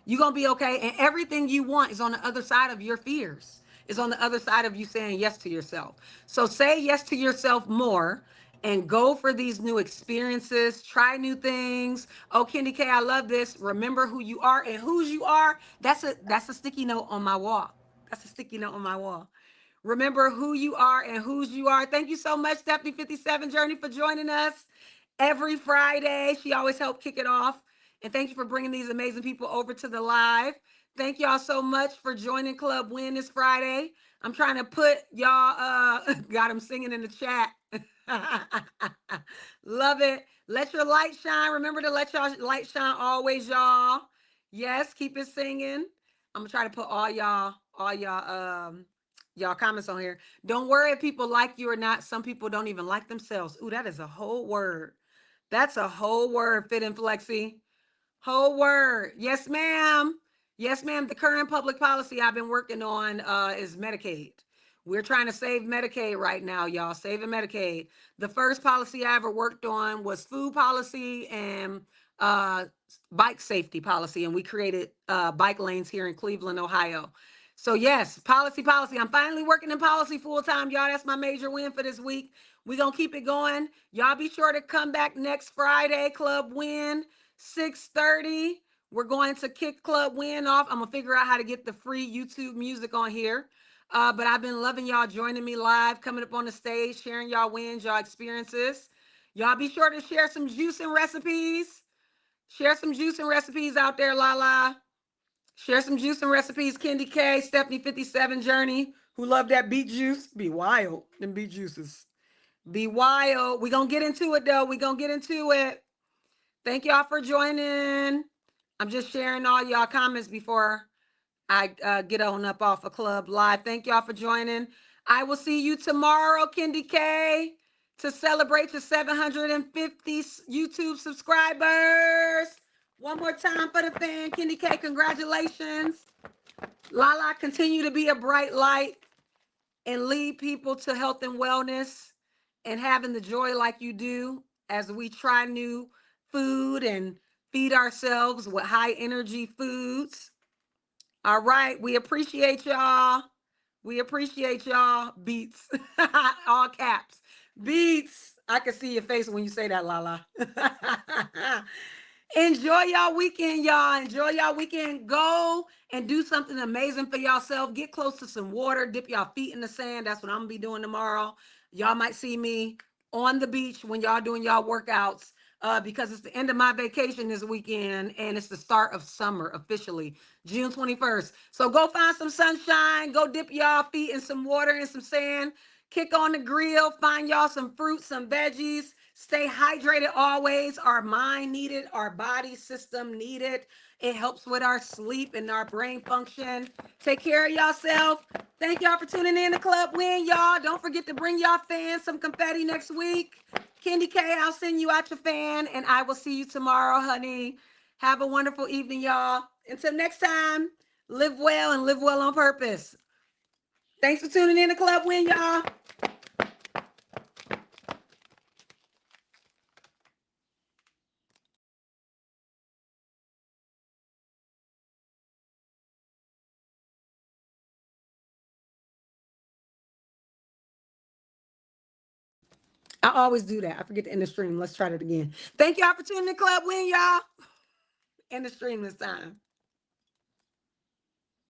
You're going to be okay. And everything you want is on the other side of your fears. Is on the other side of you saying yes to yourself. So say yes to yourself more and go for these new experiences. Try new things. Oh, Kendi K, I love this. Remember who you are and whose you are. That's a sticky note on my wall. That's a sticky note on my wall. Remember who you are and whose you are. Thank you so much, Stephanie 57 Journey, for joining us every Friday. She always helped kick it off. And thank you for bringing these amazing people over to the live. Thank y'all so much for joining Club Win this Friday. I'm trying to put y'all, got them singing in the chat. Love it. Let your light shine. Remember to let y'all light shine always, y'all. Yes, keep it singing. I'm gonna try to put y'all comments on here. Don't worry if people like you or not. Some people don't even like themselves. Ooh, that is a whole word. That's a whole word, Fit and Flexi. Whole word. Yes, ma'am. Yes, ma'am. The current public policy I've been working on is Medicaid. We're trying to save Medicaid right now, y'all. Saving Medicaid. The first policy I ever worked on was food policy and bike safety policy. And we created bike lanes here in Cleveland, Ohio. So yes, policy. I'm finally working in policy full time, y'all. That's my major win for this week. We're going to keep it going. Y'all be sure to come back next Friday, Club Win. 6:30. We're going to kick Club Win off. I'm gonna figure out how to get the free YouTube music on here. But I've been loving y'all joining me live, coming up on the stage, sharing y'all wins, y'all experiences. Y'all be sure to share some juice and recipes. Share some juice and recipes out there, Lala. Share some juice and recipes, Kendi K, Stephanie 57 Journey, who love that beet juice. Be wild, them beet juices. Be wild. We gonna get into it though. We gonna get into it. Thank y'all for joining. I'm just sharing all y'all comments before I get on up off of Club Live. Thank y'all for joining. I will see you tomorrow, Kendi K, to celebrate your 750 YouTube subscribers. One more time for the fan, Kendi K, congratulations. Lala, continue to be a bright light and lead people to health and wellness and having the joy like you do as we try new food and feed ourselves with high energy foods. All right. We appreciate y'all. We appreciate y'all. Beats. All caps. Beats. I can see your face when you say that, Lala. Enjoy y'all weekend, y'all. Enjoy y'all weekend. Go and do something amazing for yourself. Get close to some water. Dip y'all feet in the sand. That's what I'm gonna be doing tomorrow. Y'all might see me on the beach when y'all doing y'all workouts. Because it's the end of my vacation this weekend and it's the start of summer officially, June 21st. So go find some sunshine, go dip y'all feet in some water and some sand, kick on the grill, find y'all some fruits, some veggies, stay hydrated always. Our mind needed, our body system needed. It helps with our sleep and our brain function. Take care of yourself. Thank y'all for tuning in to Club Win, y'all. Don't forget to bring y'all fans some confetti next week. Candy K, I'll send you out your fan, and I will see you tomorrow, honey. Have a wonderful evening, y'all. Until next time, live well and live well on purpose. Thanks for tuning in to Club Win, y'all. I always do that. I forget to end the stream. Let's try that again. Thank y'all for tuning in to Club Win, y'all. End the stream this time.